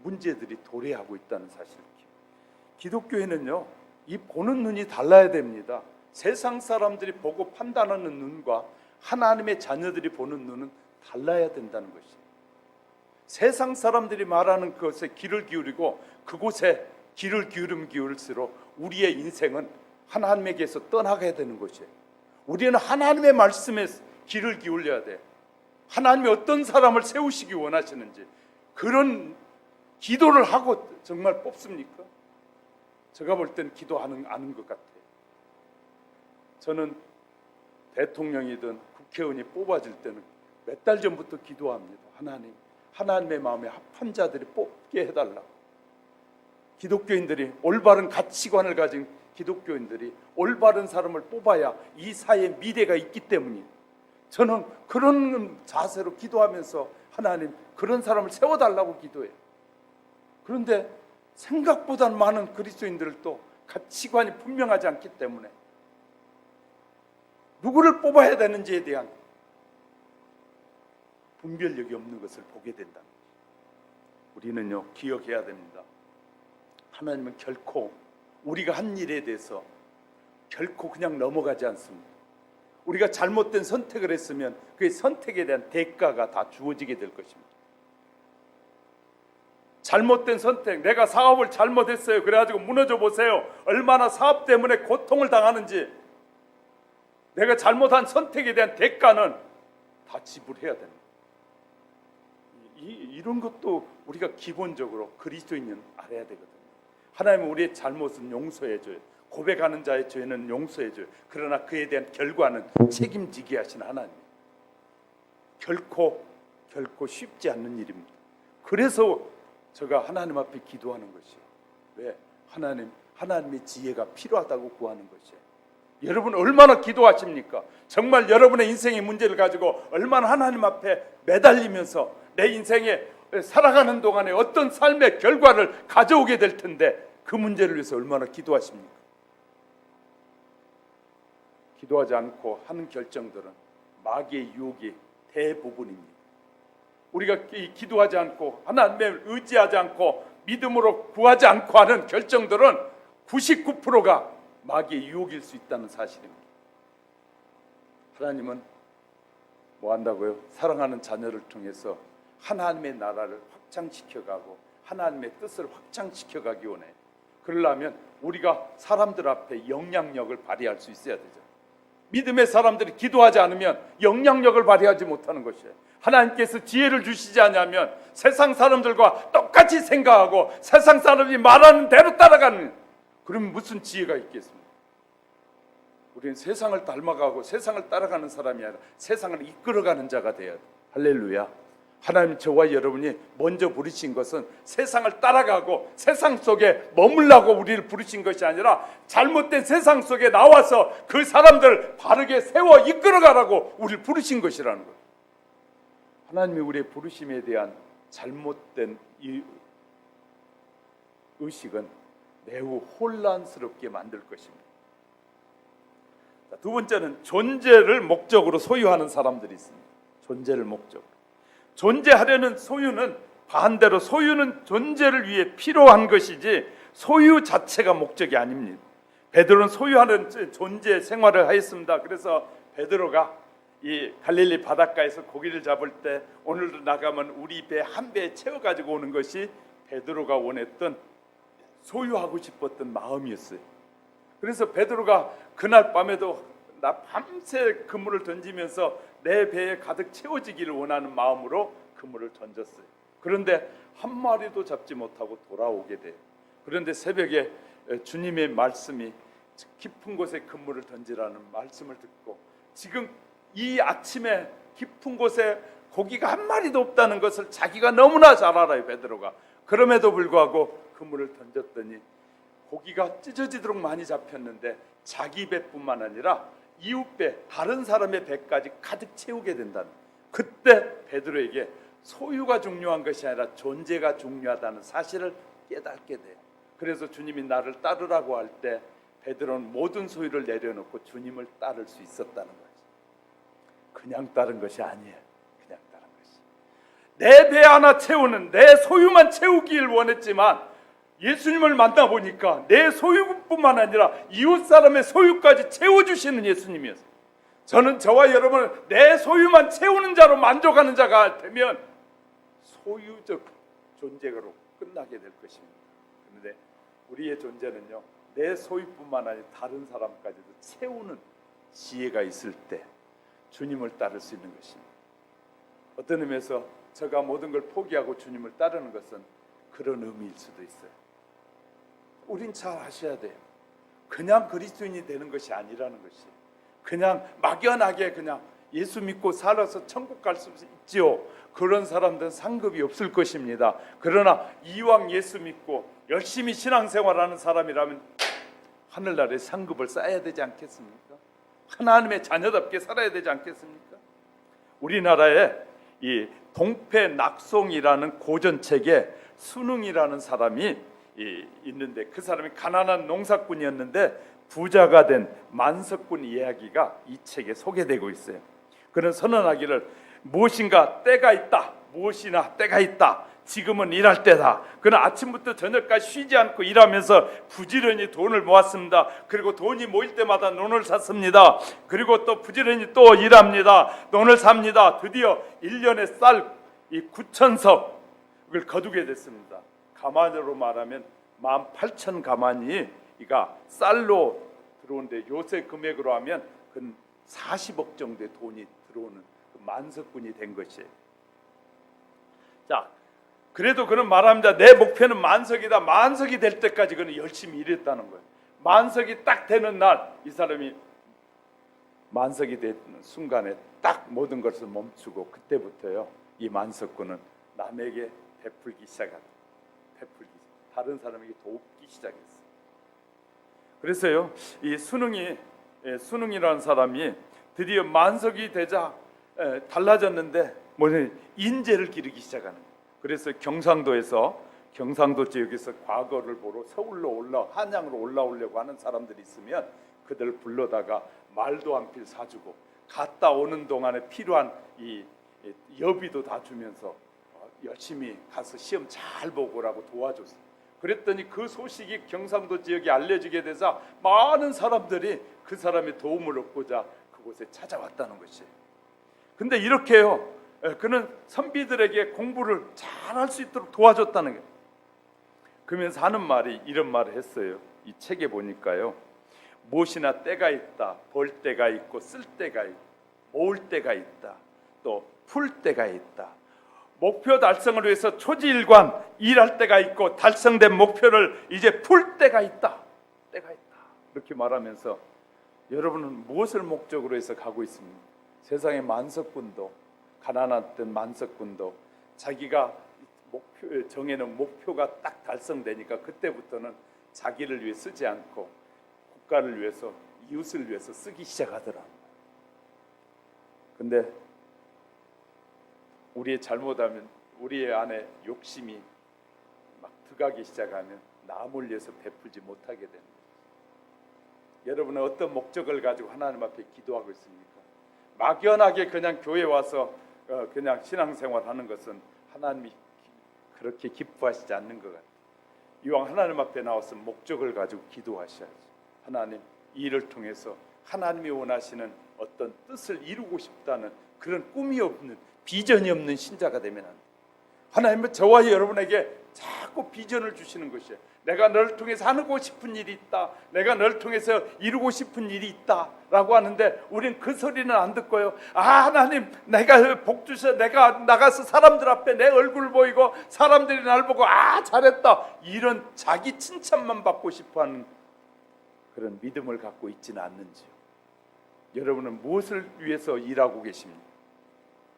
문제들이 도래하고 있다는 사실을. 기독교에는요, 이 보는 눈이 달라야 됩니다. 세상 사람들이 보고 판단하는 눈과 하나님의 자녀들이 보는 눈은 달라야 된다는 것이에요. 세상 사람들이 말하는 것에 귀를 기울이고 그곳에 귀를 기울이면 기울일수록 우리의 인생은 하나님에게서 떠나가야 되는 것이에요. 우리는 하나님의 말씀에 귀를 기울여야 돼. 하나님이 어떤 사람을 세우시기 원하시는지, 그런 기도를 하고 정말 뽑습니까? 제가 볼 땐 기도하는 것 같아요. 저는 대통령이든 국회의원이 뽑아질 때는 몇 달 전부터 기도합니다. 하나님의 마음에 합한 자들이 뽑게 해달라. 기독교인들이, 올바른 가치관을 가진 기독교인들이 올바른 사람을 뽑아야 이 사회에 미래가 있기 때문이에요. 저는 그런 자세로 기도하면서 하나님, 그런 사람을 세워달라고 기도해요. 그런데 생각보다 많은 그리스도인들도 가치관이 분명하지 않기 때문에 누구를 뽑아야 되는지에 대한 분별력이 없는 것을 보게 된다. 우리는요, 기억해야 됩니다. 하나님은 결코 우리가 한 일에 대해서 결코 그냥 넘어가지 않습니다. 우리가 잘못된 선택을 했으면 그 선택에 대한 대가가 다 주어지게 될 것입니다. 잘못된 선택, 내가 사업을 잘못했어요, 그래가지고 무너져 보세요. 얼마나 사업 때문에 고통을 당하는지. 내가 잘못한 선택에 대한 대가는 다 지불해야 됩니다. 이런 것도 우리가 기본적으로 그리스도인은 알아야 되거든요. 하나님은 우리의 잘못은 용서해줘요. 고백하는 자의 죄는 용서해줘요. 그러나 그에 대한 결과는 책임지게 하신 하나님. 결코 쉽지 않는 일입니다. 그래서 제가 하나님 앞에 기도하는 것이에요. 왜? 하나님의 지혜가 필요하다고 구하는 것이에요. 여러분 얼마나 기도하십니까? 정말 여러분의 인생의 문제를 가지고 얼마나 하나님 앞에 매달리면서 내 인생에 살아가는 동안에 어떤 삶의 결과를 가져오게 될 텐데 그 문제를 위해서 얼마나 기도하십니까? 기도하지 않고 하는 결정들은 마귀의 유혹이 대부분입니다. 우리가 기도하지 않고 하나님을 의지하지 않고 믿음으로 구하지 않고 하는 결정들은 99%가 마귀의 유혹일 수 있다는 사실입니다. 하나님은 뭐 한다고요? 사랑하는 자녀를 통해서 하나님의 나라를 확장시켜가고 하나님의 뜻을 확장시켜가기 원해요. 그러려면 우리가 사람들 앞에 영향력을 발휘할 수 있어야 되죠. 믿음의 사람들이 기도하지 않으면 영향력을 발휘하지 못하는 것이에요. 하나님께서 지혜를 주시지 않으면 세상 사람들과 똑같이 생각하고 세상 사람이 말하는 대로 따라가는, 그럼 무슨 지혜가 있겠습니까? 우리는 세상을 닮아가고 세상을 따라가는 사람이 아니라 세상을 이끌어가는 자가 되어야 돼요. 할렐루야. 하나님, 저와 여러분이 먼저 부르신 것은 세상을 따라가고 세상 속에 머물라고 우리를 부르신 것이 아니라 잘못된 세상 속에 나와서 그 사람들 바르게 세워 이끌어가라고 우리를 부르신 것이라는 거예요. 하나님이 우리의 부르심에 대한 잘못된 이 의식은 매우 혼란스럽게 만들 것입니다. 두 번째는 존재를 목적으로 소유하는 사람들이 있습니다. 존재를 목적으로. 존재하려는 소유는 반대로 소유는 존재를 위해 필요한 것이지 소유 자체가 목적이 아닙니다. 베드로는 소유하는 존재 생활을 하였습니다. 그래서 베드로가 이 갈릴리 바닷가에서 고기를 잡을 때 오늘도 나가면 우리 배 한 배에 채워가지고 오는 것이 베드로가 원했던 소유하고 싶었던 마음이었어요. 그래서 베드로가 그날 밤에도 나 밤새 그물을 던지면서 내 배에 가득 채워지기를 원하는 마음으로 그물을 던졌어요. 그런데 한 마리도 잡지 못하고 돌아오게 돼요. 그런데 새벽에 주님의 말씀이 깊은 곳에 그물을 던지라는 말씀을 듣고 지금 이 아침에 깊은 곳에 고기가 한 마리도 없다는 것을 자기가 너무나 잘 알아요, 베드로가. 그럼에도 불구하고 그물을 던졌더니 고기가 찢어지도록 많이 잡혔는데 자기 배뿐만 아니라 이웃 배, 다른 사람의 배까지 가득 채우게 된다는, 그때 베드로에게 소유가 중요한 것이 아니라 존재가 중요하다는 사실을 깨닫게 돼요. 그래서 주님이 나를 따르라고 할 때 베드로는 모든 소유를 내려놓고 주님을 따를 수 있었다는 거죠. 그냥 따른 것이 아니에요. 그냥 따른 것이, 내 배 하나 채우는, 내 소유만 채우길 원했지만 예수님을 만나보니까 내 소유뿐만 아니라 이웃 사람의 소유까지 채워주시는 예수님이었어요. 저는 저와 여러분은 내 소유만 채우는 자로 만족하는 자가 되면 소유적 존재로 끝나게 될 것입니다. 그런데 우리의 존재는요, 내 소유뿐만 아니라 다른 사람까지도 채우는 지혜가 있을 때 주님을 따를 수 있는 것입니다. 어떤 의미에서 제가 모든 걸 포기하고 주님을 따르는 것은 그런 의미일 수도 있어요. 우린 잘 아셔야 돼요. 그냥 그리스도인이 되는 것이 아니라는 것이, 그냥 막연하게 그냥 예수 믿고 살아서 천국 갈 수 있지요. 그런 사람들은 상급이 없을 것입니다. 그러나 이왕 예수 믿고 열심히 신앙생활하는 사람이라면 하늘나라에 상급을 쌓아야 되지 않겠습니까? 하나님의 자녀답게 살아야 되지 않겠습니까? 우리나라에 이 동패낙송이라는 고전책에 순응이라는 사람이 있는데, 그 사람이 가난한 농사꾼이었는데 부자가 된 만석군 이야기가 이 책에 소개되고 있어요. 그는 선언하기를, 무엇인가 때가 있다, 무엇이나 때가 있다, 지금은 일할 때다. 그는 아침부터 저녁까지 쉬지 않고 일하면서 부지런히 돈을 모았습니다. 그리고 돈이 모일 때마다 논을 샀습니다. 그리고 또 부지런히 또 일합니다. 논을 삽니다. 드디어 1년에 쌀 9,000석을 거두게 됐습니다. 가만으로 말하면 18,000가만이 이가 쌀로 들어오는데 요새 금액으로 하면 그 40억 정도의 돈이 들어오는 그 만석군이 된 것이에요. 자, 그래도 그는 말합니다. 내 목표는 만석이다. 만석이 될 때까지 그는 열심히 일했다는 거예요. 만석이 딱 되는 날 이 사람이 만석이 되는 순간에 딱 모든 것을 멈추고 그때부터요, 이 만석군은 남에게 베풀기 시작합니다. 베풀기, 다른 사람에게 돕기 시작했어요. 그래서요, 이 순응이라는 사람이 드디어 만석이 되자 달라졌는데 뭐냐면 인재를 기르기 시작하는 거예요. 그래서 경상도 지역에서 과거를 보러 서울로 한양으로 올라오려고 하는 사람들이 있으면 그들을 불러다가 말도 한 필 사주고 갔다 오는 동안에 필요한 이 여비도 다 주면서 열심히 가서 시험 잘 보고 오라고 도와줬어요. 그랬더니 그 소식이 경상도 지역에 알려지게 돼서 많은 사람들이 그 사람의 도움을 얻고자 그곳에 찾아왔다는 것이에요. 근데 이렇게요, 그는 선비들에게 공부를 잘할 수 있도록 도와줬다는 거예요. 그러면서 하는 말이 이런 말을 했어요. 이 책에 보니까요, 무엇이나 때가 있다. 벌 때가 있고 쓸 때가 있고 모을 때가 있다. 또 풀 때가 있다. 목표 달성을 위해서 초지일관 일할 때가 있고 달성된 목표를 이제 풀 때가 있다. 때가 있다. 이렇게 말하면서 여러분은 무엇을 목적으로 해서 가고 있습니까? 세상의 만석군도, 가난했던 만석군도 자기가 정해놓은 목표가 딱 달성되니까 그때부터는 자기를 위해 쓰지 않고 국가를 위해서, 이웃을 위해서 쓰기 시작하더라. 근데 우리의 잘못하면 우리의 안에 욕심이 막 들어가기 시작하면 남을 위해서 베풀지 못하게 되는 거예요. 여러분은 어떤 목적을 가지고 하나님 앞에 기도하고 있습니까? 막연하게 그냥 교회 와서 그냥 신앙생활하는 것은 하나님이 그렇게 기뻐하시지 않는 것 같아요. 이왕 하나님 앞에 나와서 목적을 가지고 기도하셔야지. 하나님, 이 일을 통해서 하나님이 원하시는 어떤 뜻을 이루고 싶다는 그런 꿈이 없는, 비전이 없는 신자가 되면 안 돼요. 하나님은 저와 여러분에게 자꾸 비전을 주시는 것이에요. 내가 너를 통해서 하고 싶은 일이 있다. 내가 너를 통해서 이루고 싶은 일이 있다 라고 하는데 우린 그 소리는 안 듣고요. 하나님, 내가 복 주셔. 내가 나가서 사람들 앞에 내 얼굴 보이고 사람들이 날 보고 잘했다. 이런 자기 칭찬만 받고 싶어하는 그런 믿음을 갖고 있지는 않는지요. 여러분은 무엇을 위해서 일하고 계십니까?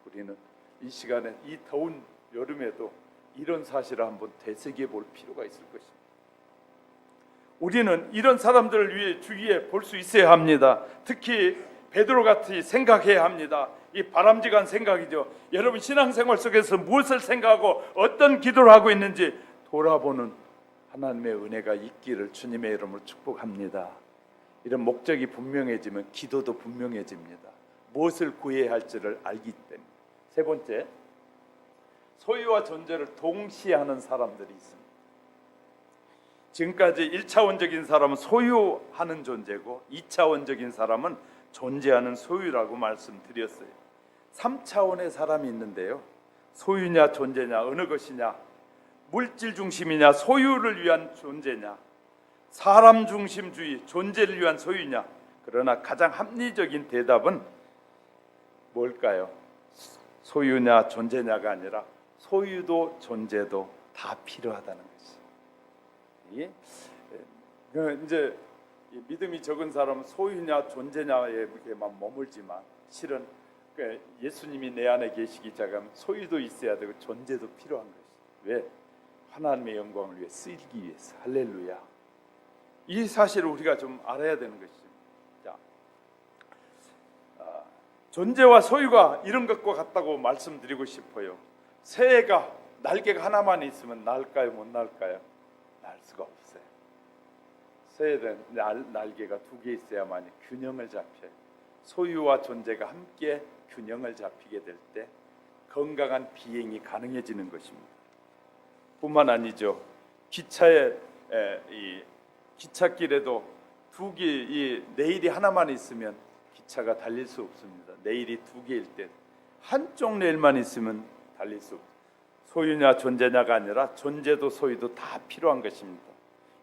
우리는 이 시간에, 이 더운 여름에도 이런 사실을 한번 되새겨 볼 필요가 있을 것입니다. 우리는 이런 사람들을 위해 주위에 볼 수 있어야 합니다. 특히 베드로 같이 생각해야 합니다. 이 바람직한 생각이죠. 여러분 신앙생활 속에서 무엇을 생각하고 어떤 기도를 하고 있는지 돌아보는 하나님의 은혜가 있기를 주님의 이름으로 축복합니다. 이런 목적이 분명해지면 기도도 분명해집니다. 무엇을 구해야 할지를 알기 때문에. 세 번째, 소유와 존재를 동시에 하는 사람들이 있습니다. 지금까지 1차원적인 사람은 소유하는 존재고 2차원적인 사람은 존재하는 소유라고 말씀드렸어요. 3차원의 사람이 있는데요, 소유냐 존재냐 어느 것이냐, 물질 중심이냐 소유를 위한 존재냐, 사람 중심주의 존재를 위한 소유냐. 그러나 가장 합리적인 대답은 뭘까요? 소유냐 존재냐가 아니라 소유도 존재도 다 필요하다는 것이. 이제 믿음이 적은 사람은 소유냐 존재냐에 이렇게만 머물지만 실은 예수님이 내 안에 계시기 시작하면 소유도 있어야 되고 존재도 필요한 것이. 왜? 하나님의 영광을 위해 쓰이기 위해서. 할렐루야. 이 사실을 우리가 좀 알아야 되는 것입니다. 자, 존재와 소유가 이런 것과 같다고 말씀드리고 싶어요. 새가 날개가 하나만 있으면 날까요, 못 날까요? 날 수가 없어요. 새는 날개가 두 개 있어야만 균형을 잡혀요. 소유와 존재가 함께 균형을 잡히게 될 때 건강한 비행이 가능해지는 것입니다. 뿐만 아니죠. 기차에 이 기찻길에도 두 개, 이 레일이 하나만 있으면 기차가 달릴 수 없습니다. 레일이 두 개일 때 한쪽 레일만 있으면 달릴 수 없습니다. 소유냐 존재냐가 아니라 존재도 소유도 다 필요한 것입니다.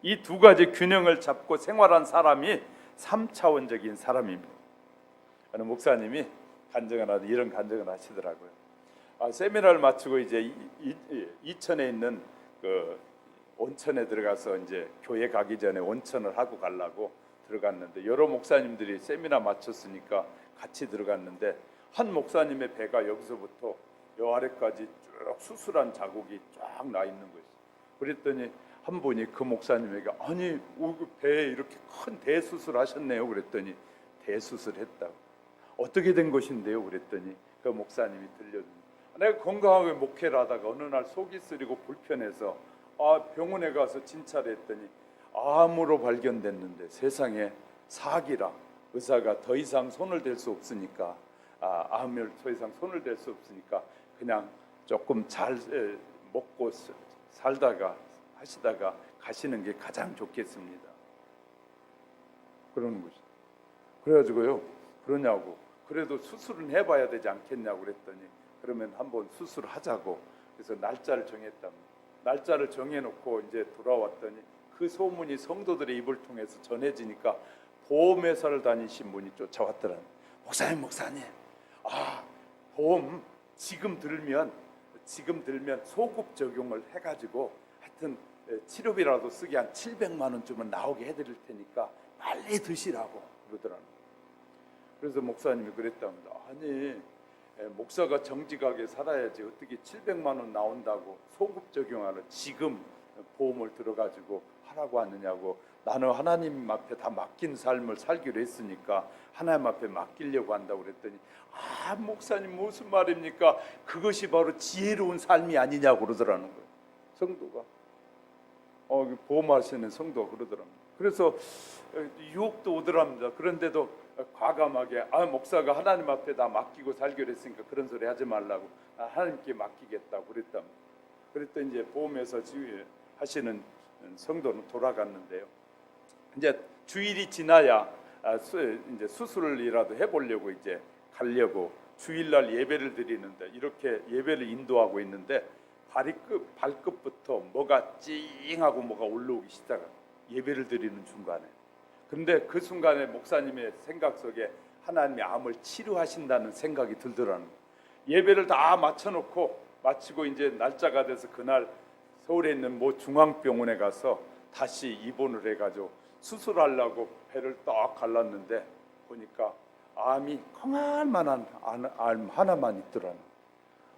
이 두 가지 균형을 잡고 생활한 사람이 3차원적인 사람입니다. 어느 목사님이 이런 간증을 하시더라고요. 세미나를 마치고 이제 이천에 있는 그 온천에 들어가서 이제 교회 가기 전에 온천을 하고 가려고 들어갔는데 여러 목사님들이 세미나 마쳤으니까 같이 들어갔는데 한 목사님의 배가 여기서부터 요 아래까지 쭉 수술한 자국이 쫙 나 있는 것이. 그랬더니 한 분이 그 목사님에게 아니 배에 이렇게 큰 대수술 하셨네요. 그랬더니 대수술했다고. 어떻게 된 것인데요? 그랬더니 그 목사님이 들려줍니다. 내가 건강하게 목회를 하다가 어느 날 속이 쓰리고 불편해서 병원에 가서 진찰을 했더니 암으로 발견됐는데 세상에 사기라 의사가 더 이상 손을 댈 수 없으니까 암을 더 이상 손을 댈 수 없으니까 그냥 조금 잘 먹고 살다가 하시다가 가시는 게 가장 좋겠습니다. 그러는 거죠. 그래가지고요, 그러냐고, 그래도 수술은 해봐야 되지 않겠냐고 그랬더니, 그러면 한번 수술하자고. 그래서 날짜를 정했답니다. 날짜를 정해놓고 이제 돌아왔더니 그 소문이 성도들의 입을 통해서 전해지니까 보험회사를 다니신 분이 쫓아왔더라는. 목사님, 보험 지금 들면 소급 적용을 해가지고 하여튼 치료비라도 쓰기 한 700만 원쯤은 나오게 해드릴 테니까 빨리 드시라고 그러더라는. 그래서 목사님이 그랬답니다. 아니, 목사가 정직하게 살아야지 어떻게 700만 원 나온다고 소급 적용하러 지금 보험을 들어가지고 하라고 하느냐고. 나는 하나님 앞에 다 맡긴 삶을 살기로 했으니까 하나님 앞에 맡기려고 한다고 그랬더니, 목사님 무슨 말입니까? 그것이 바로 지혜로운 삶이 아니냐고 그러더라는 거예요. 성도가 보험하시는 성도가 그러더랍니다. 그래서 유혹도 오더랍니다. 그런데도 과감하게 목사가 하나님 앞에 다 맡기고 살기로 했으니까 그런 소리 하지 말라고, 하나님께 맡기겠다고 그랬답니다. 그랬더니 이제 보험회사 지휘 하시는 성도는 돌아갔는데요. 이제 주일이 지나야 이제 수술이라도 해보려고 이제 가려고 주일날 예배를 드리는데, 이렇게 예배를 인도하고 있는데 발끝부터 뭐가 찡하고 뭐가 올라오기 시작한 예배를 드리는 중간에. 그런데 그 순간에 목사님의 생각 속에 하나님이 암을 치료하신다는 생각이 들더라는 거예요. 예배를 다 마치고 이제 날짜가 돼서 그날 서울에 있는 모 중앙병원에 가서 다시 입원을 해가지고 수술하려고 배를 딱 갈랐는데 보니까 암이 콩알 만한 암 하나만 있더라는 거예요.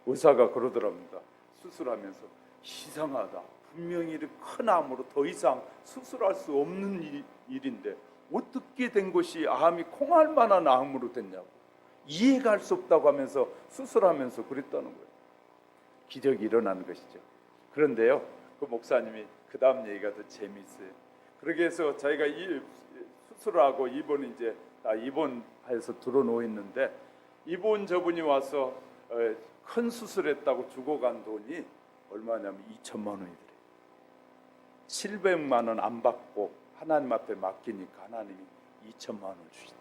의사가 그러더랍니다. 수술하면서 이상하다. 분명히 이렇게 큰 암으로 더 이상 수술할 수 없는 일인데 어떻게 된 것이 암이 콩알만한 암으로 됐냐고, 이해가 할 수 없다고 하면서 수술하면서 그랬다는 거예요. 기적이 일어나는 것이죠. 그런데요, 그 목사님이 그 다음 얘기가 더 재미있어요. 그렇게 해서 자기가 수술을 하고 이제 입원해서 들어놓여 있는데, 입원 저분이 와서 큰 수술했다고 주고 간 돈이 얼마냐면 2천만 원이더래요. 700만 원 안 받고 하나님 앞에 맡기니까 하나님이 2천만 원을 주신다.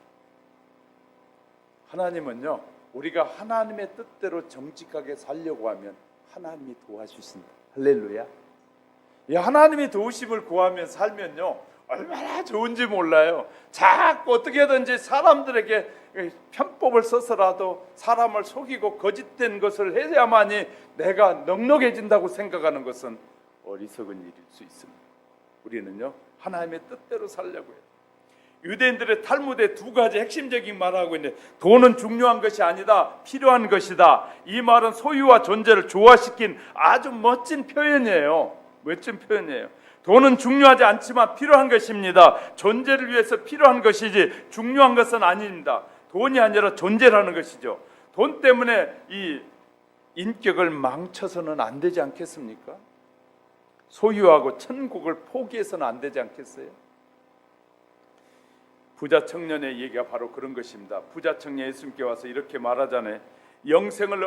하나님은요, 우리가 하나님의 뜻대로 정직하게 살려고 하면 하나님이 도와주신다. 할렐루야. 이 하나님이 도우심을 구하며 살면요, 얼마나 좋은지 몰라요. 자꾸 어떻게든지 사람들에게 편법을 써서라도 사람을 속이고 거짓된 것을 해야만이 내가 넉넉해진다고 생각하는 것은 어리석은 일일 수 있습니다. 우리는요, 하나님의 뜻대로 살려고 해요. 유대인들의 탈무드에 두 가지 핵심적인 말을 하고 있는데, 돈은 중요한 것이 아니다, 필요한 것이다. 이 말은 소유와 존재를 조화시킨 아주 멋진 표현이에요. 돈은 중요하지 않지만 필요한 것입니다. 존재를 위해서 필요한 것이지 중요한 것은 아닙니다. 돈이 아니라 존재라는 것이죠. 돈 때문에 이 인격을 망쳐서는 안 되지 않겠습니까? 소유하고 천국을 포기해서는 안 되지 않겠어요? 부자 청년의 얘기가 바로 그런 것입니다. 부자 청년 예수님께 와서 이렇게 말하잖아요. 영생을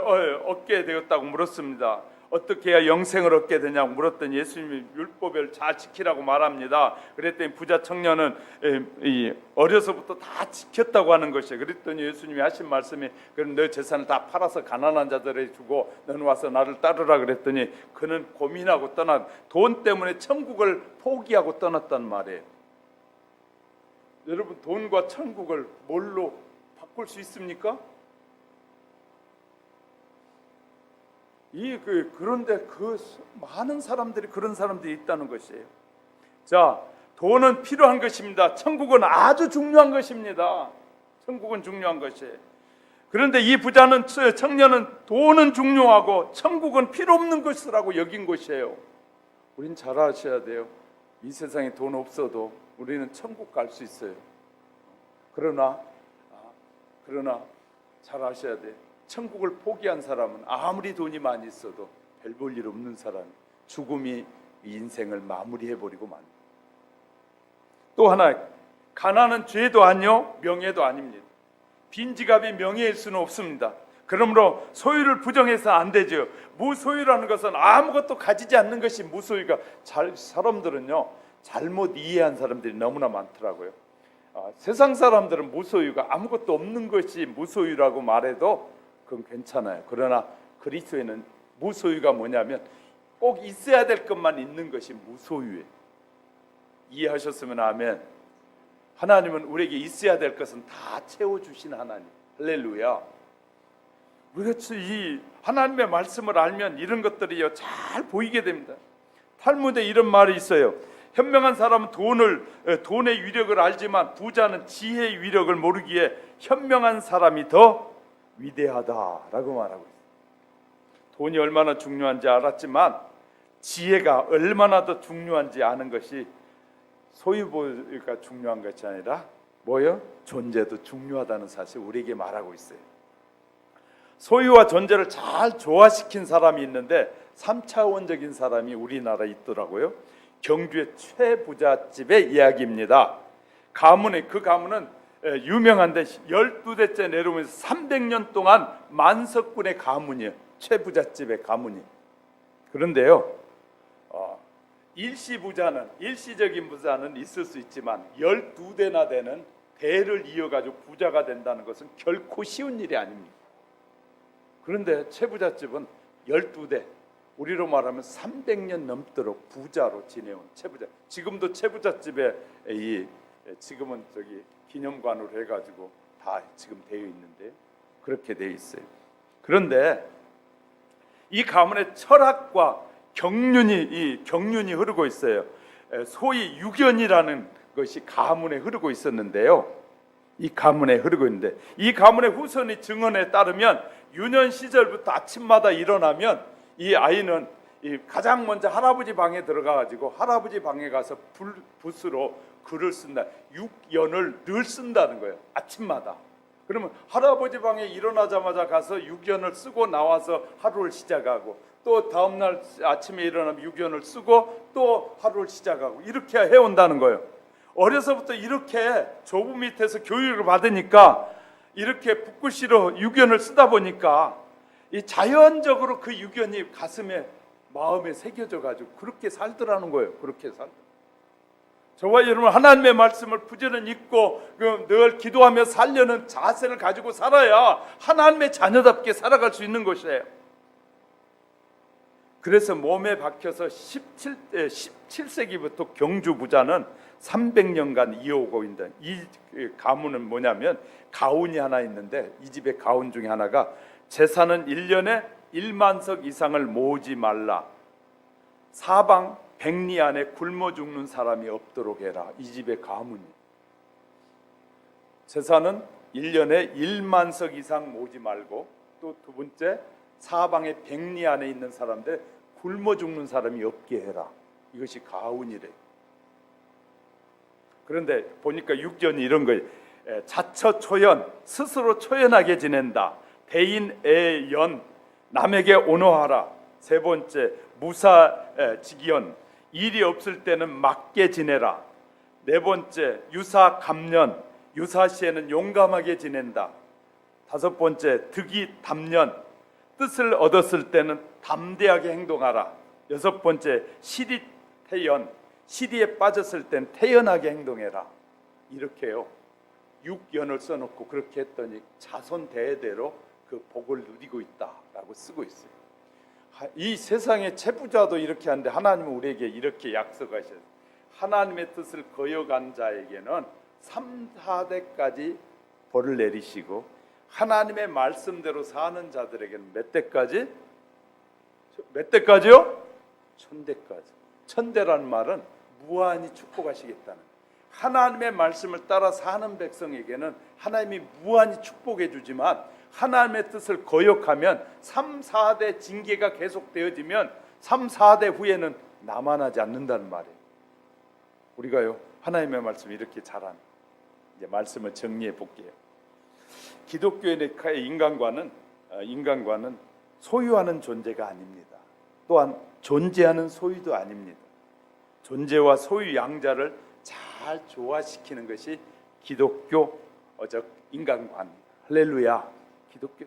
얻게 되었다고 물었습니다. 어떻게 해야 영생을 얻게 되냐고 물었더니 예수님이 율법을 잘 지키라고 말합니다. 그랬더니 부자 청년은 어려서부터 다 지켰다고 하는 것이에요. 그랬더니 예수님이 하신 말씀이, 그럼 너 재산을 다 팔아서 가난한 자들에게 주고 너는 와서 나를 따르라 그랬더니 그는 고민하고 돈 때문에 천국을 포기하고 떠났단 말이에요. 여러분, 돈과 천국을 뭘로 바꿀 수 있습니까? 그런데 그 많은 사람들이 그런 사람들이 있다는 것이에요. 자, 돈은 필요한 것입니다. 천국은 아주 중요한 것입니다. 천국은 중요한 것이에요. 그런데 이 부자는, 청년은 돈은 중요하고 천국은 필요 없는 것이라고 여긴 것이에요. 우린 잘 아셔야 돼요. 이 세상에 돈 없어도 우리는 천국 갈 수 있어요. 그러나 잘 아셔야 돼요. 천국을 포기한 사람은 아무리 돈이 많이 있어도 별 볼 일 없는 사람, 죽음이 인생을 마무리해버리고 맙니다. 또 하나, 가난은 죄도 아니요 명예도 아닙니다. 빈지갑이 명예일 수는 없습니다. 그러므로 소유를 부정해서 안 되죠. 무소유라는 것은 아무것도 가지지 않는 것이 무소유가. 사람들은요 잘못 이해한 사람들이 너무나 많더라고요. 세상 사람들은 무소유가 아무것도 없는 것이 무소유라고 말해도 그건 괜찮아요. 그러나 그리스도에는 무소유가 뭐냐면 꼭 있어야 될 것만 있는 것이 무소유예요. 이해하셨으면 아멘. 하나님은 우리에게 있어야 될 것은 다 채워주신 하나님. 할렐루야. 우리가 이 하나님의 말씀을 알면 이런 것들이요 잘 보이게 됩니다. 탈무드에 이런 말이 있어요. 현명한 사람은 돈의 위력을 알지만 부자는 지혜의 위력을 모르기에 현명한 사람이 더 위대하다라고 말하고 있어요. 돈이 얼마나 중요한지 알았지만 지혜가 얼마나 더 중요한지 아는 것이 소유가 중요한 것이 아니라 뭐요? 존재도 중요하다는 사실 우리에게 말하고 있어요. 소유와 존재를 잘 조화시킨 사람이 있는데 3차원적인 사람이 우리나라에 있더라고요. 경주의 최부잣집의 이야기입니다. 그 가문은 유명한데 12대째 내려오면서 300년 동안 만석군의 가문이에요. 최부잣집의 가문이. 그런데요 일시적인 부자는 있을 수 있지만 12대나 되는 대를 이어가지고 부자가 된다는 것은 결코 쉬운 일이 아닙니다. 그런데 최부잣집은 12대, 우리로 말하면 300년 넘도록 부자로 지내온 최부자. 지금도 최부잣집에 지금은 기념관으로 해가지고 다 지금 되어 있는데 그렇게 되어 있어요. 그런데 이 가문의 철학과 경륜이 흐르고 있어요. 소위 유견이라는 것이 가문에 흐르고 있었는데요. 이 가문의 후손의 증언에 따르면 유년 시절부터 아침마다 일어나면 이 아이는 가장 먼저 할아버지 방에 들어가가지고 할아버지 방에 가서 붓으로 글을 쓴다. 6연을 늘 쓴다는 거예요. 아침마다. 그러면 할아버지 방에 일어나자마자 가서 6연을 쓰고 나와서 하루를 시작하고 또 다음날 아침에 일어나면 6연을 쓰고 또 하루를 시작하고 이렇게 해온다는 거예요. 어려서부터 이렇게 조부 밑에서 교육을 받으니까 이렇게 붓글씨로 6연을 쓰다 보니까 이 자연적으로 그 6연이 가슴에 마음에 새겨져 가지고 그렇게 살더라는 거예요. 그렇게 살더. 저와 여러분 하나님의 말씀을 부지런히 읽고 늘 기도하며 살려는 자세를 가지고 살아야 하나님의 자녀답게 살아갈 수 있는 것이에요. 그래서 몸에 박혀서 17세기부터 경주 부자는 300년간 이어오고 있는 이 가문은 뭐냐면 가훈이 하나 있는데 이 집의 가훈 중에 하나가 재산은 1년에 1만석 이상을 모으지 말라. 사방 백리 안에 굶어 죽는 사람이 없도록 해라. 이 집의 가문이. 재산은 1년에 1만석 이상 모으지 말고 또 두 번째 사방의 백리 안에 있는 사람들 굶어 죽는 사람이 없게 해라. 이것이 가훈이래. 그런데 보니까 6전이 이런 거예요. 자처초연, 스스로 초연하게 지낸다. 대인애연, 남에게 온화하라. 세 번째 무사직연, 일이 없을 때는 맞게 지내라. 네 번째 유사감년, 유사시에는 용감하게 지낸다. 다섯 번째 득이담년, 뜻을 얻었을 때는 담대하게 행동하라. 여섯 번째 시리태연, 시리에 빠졌을 땐 태연하게 행동해라. 이렇게요 6연을 써놓고 그렇게 했더니 자손 대대로 그 복을 누리고 있다라고 쓰고 있어요. 이 세상의 최부자도 이렇게 하는데 하나님은 우리에게 이렇게 약속하셨어요. 하나님의 뜻을 거역한 자에게는 3, 4대까지 벌을 내리시고 하나님의 말씀대로 사는 자들에게는 몇 대까지? 몇 대까지요? 1000대까지. 1000대라는 말은 무한히 축복하시겠다는, 하나님의 말씀을 따라 사는 백성에게는 하나님이 무한히 축복해 주지만 하나님의 뜻을 거역하면 3, 4대 징계가 계속되어지면 3, 4대 후에는 남아나지 않는다는 말이에요. 우리가요 하나님의 말씀을 이렇게 잘하는, 이제 말씀을 정리해 볼게요. 기독교의 인간과는 소유하는 존재가 아닙니다. 또한 존재하는 소유도 아닙니다. 존재와 소유 양자를 잘 잘 조화시키는 것이 기독교적 인간관. 할렐루야. 기독교.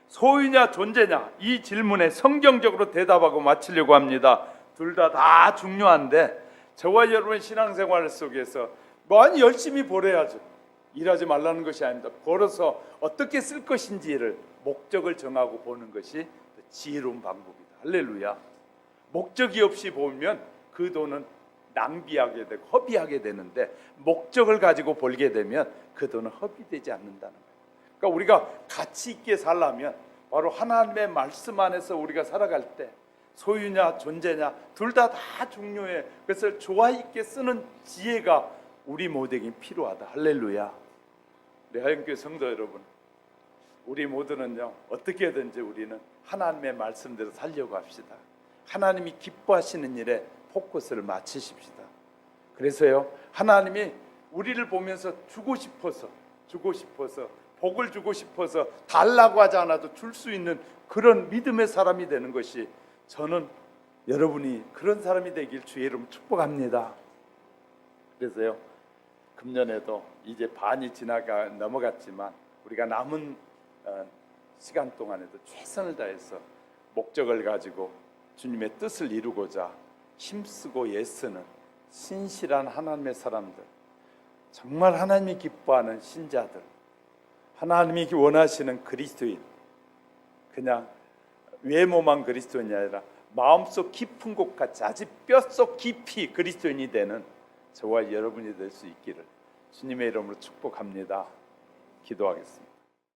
소유냐 존재냐 이 질문에 성경적으로 대답하고 마치려고 합니다. 둘 다 중요한데 저와 여러분의 신앙생활 속에서 많이 열심히 벌어야죠. 일하지 말라는 것이 아닙니다. 벌어서 어떻게 쓸 것인지를 목적을 정하고 보는 것이 지혜로운 방법이다. 할렐루야. 목적이 없이 보면 그 돈은 낭비하게 되고 허비하게 되는데 목적을 가지고 벌게 되면 그 돈은 허비되지 않는다는 거예요. 그러니까 우리가 가치 있게 살려면 바로 하나님의 말씀 안에서 우리가 살아갈 때 소유냐 존재냐 둘 다 중요해. 그래서 조화 있게 쓰는 지혜가 우리 모두에게 필요하다. 할렐루야. 우리 하영교회 성도 여러분, 우리 모두는요 어떻게든지 우리는 하나님의 말씀대로 살려고 합시다. 하나님이 기뻐하시는 일에 포커스를 맞추십시다. 그래서요 하나님이 우리를 보면서 주고 싶어서 복을 주고 싶어서 달라고 하지 않아도 줄 수 있는 그런 믿음의 사람이 되는 것이, 저는 여러분이 그런 사람이 되길 주의 이름 축복합니다. 그래서요 금년에도 이제 반이 넘어갔지만 우리가 남은 시간 동안에도 최선을 다해서 목적을 가지고 주님의 뜻을 이루고자 힘쓰고 애쓰는 신실한 하나님의 사람들, 정말 하나님이 기뻐하는 신자들, 하나님이 원하시는 그리스도인, 그냥 외모만 그리스도인이 아니라 마음속 깊은 곳까지 아주 뼛속 깊이 그리스도인이 되는 저와 여러분이 될 수 있기를 주님의 이름으로 축복합니다. 기도하겠습니다.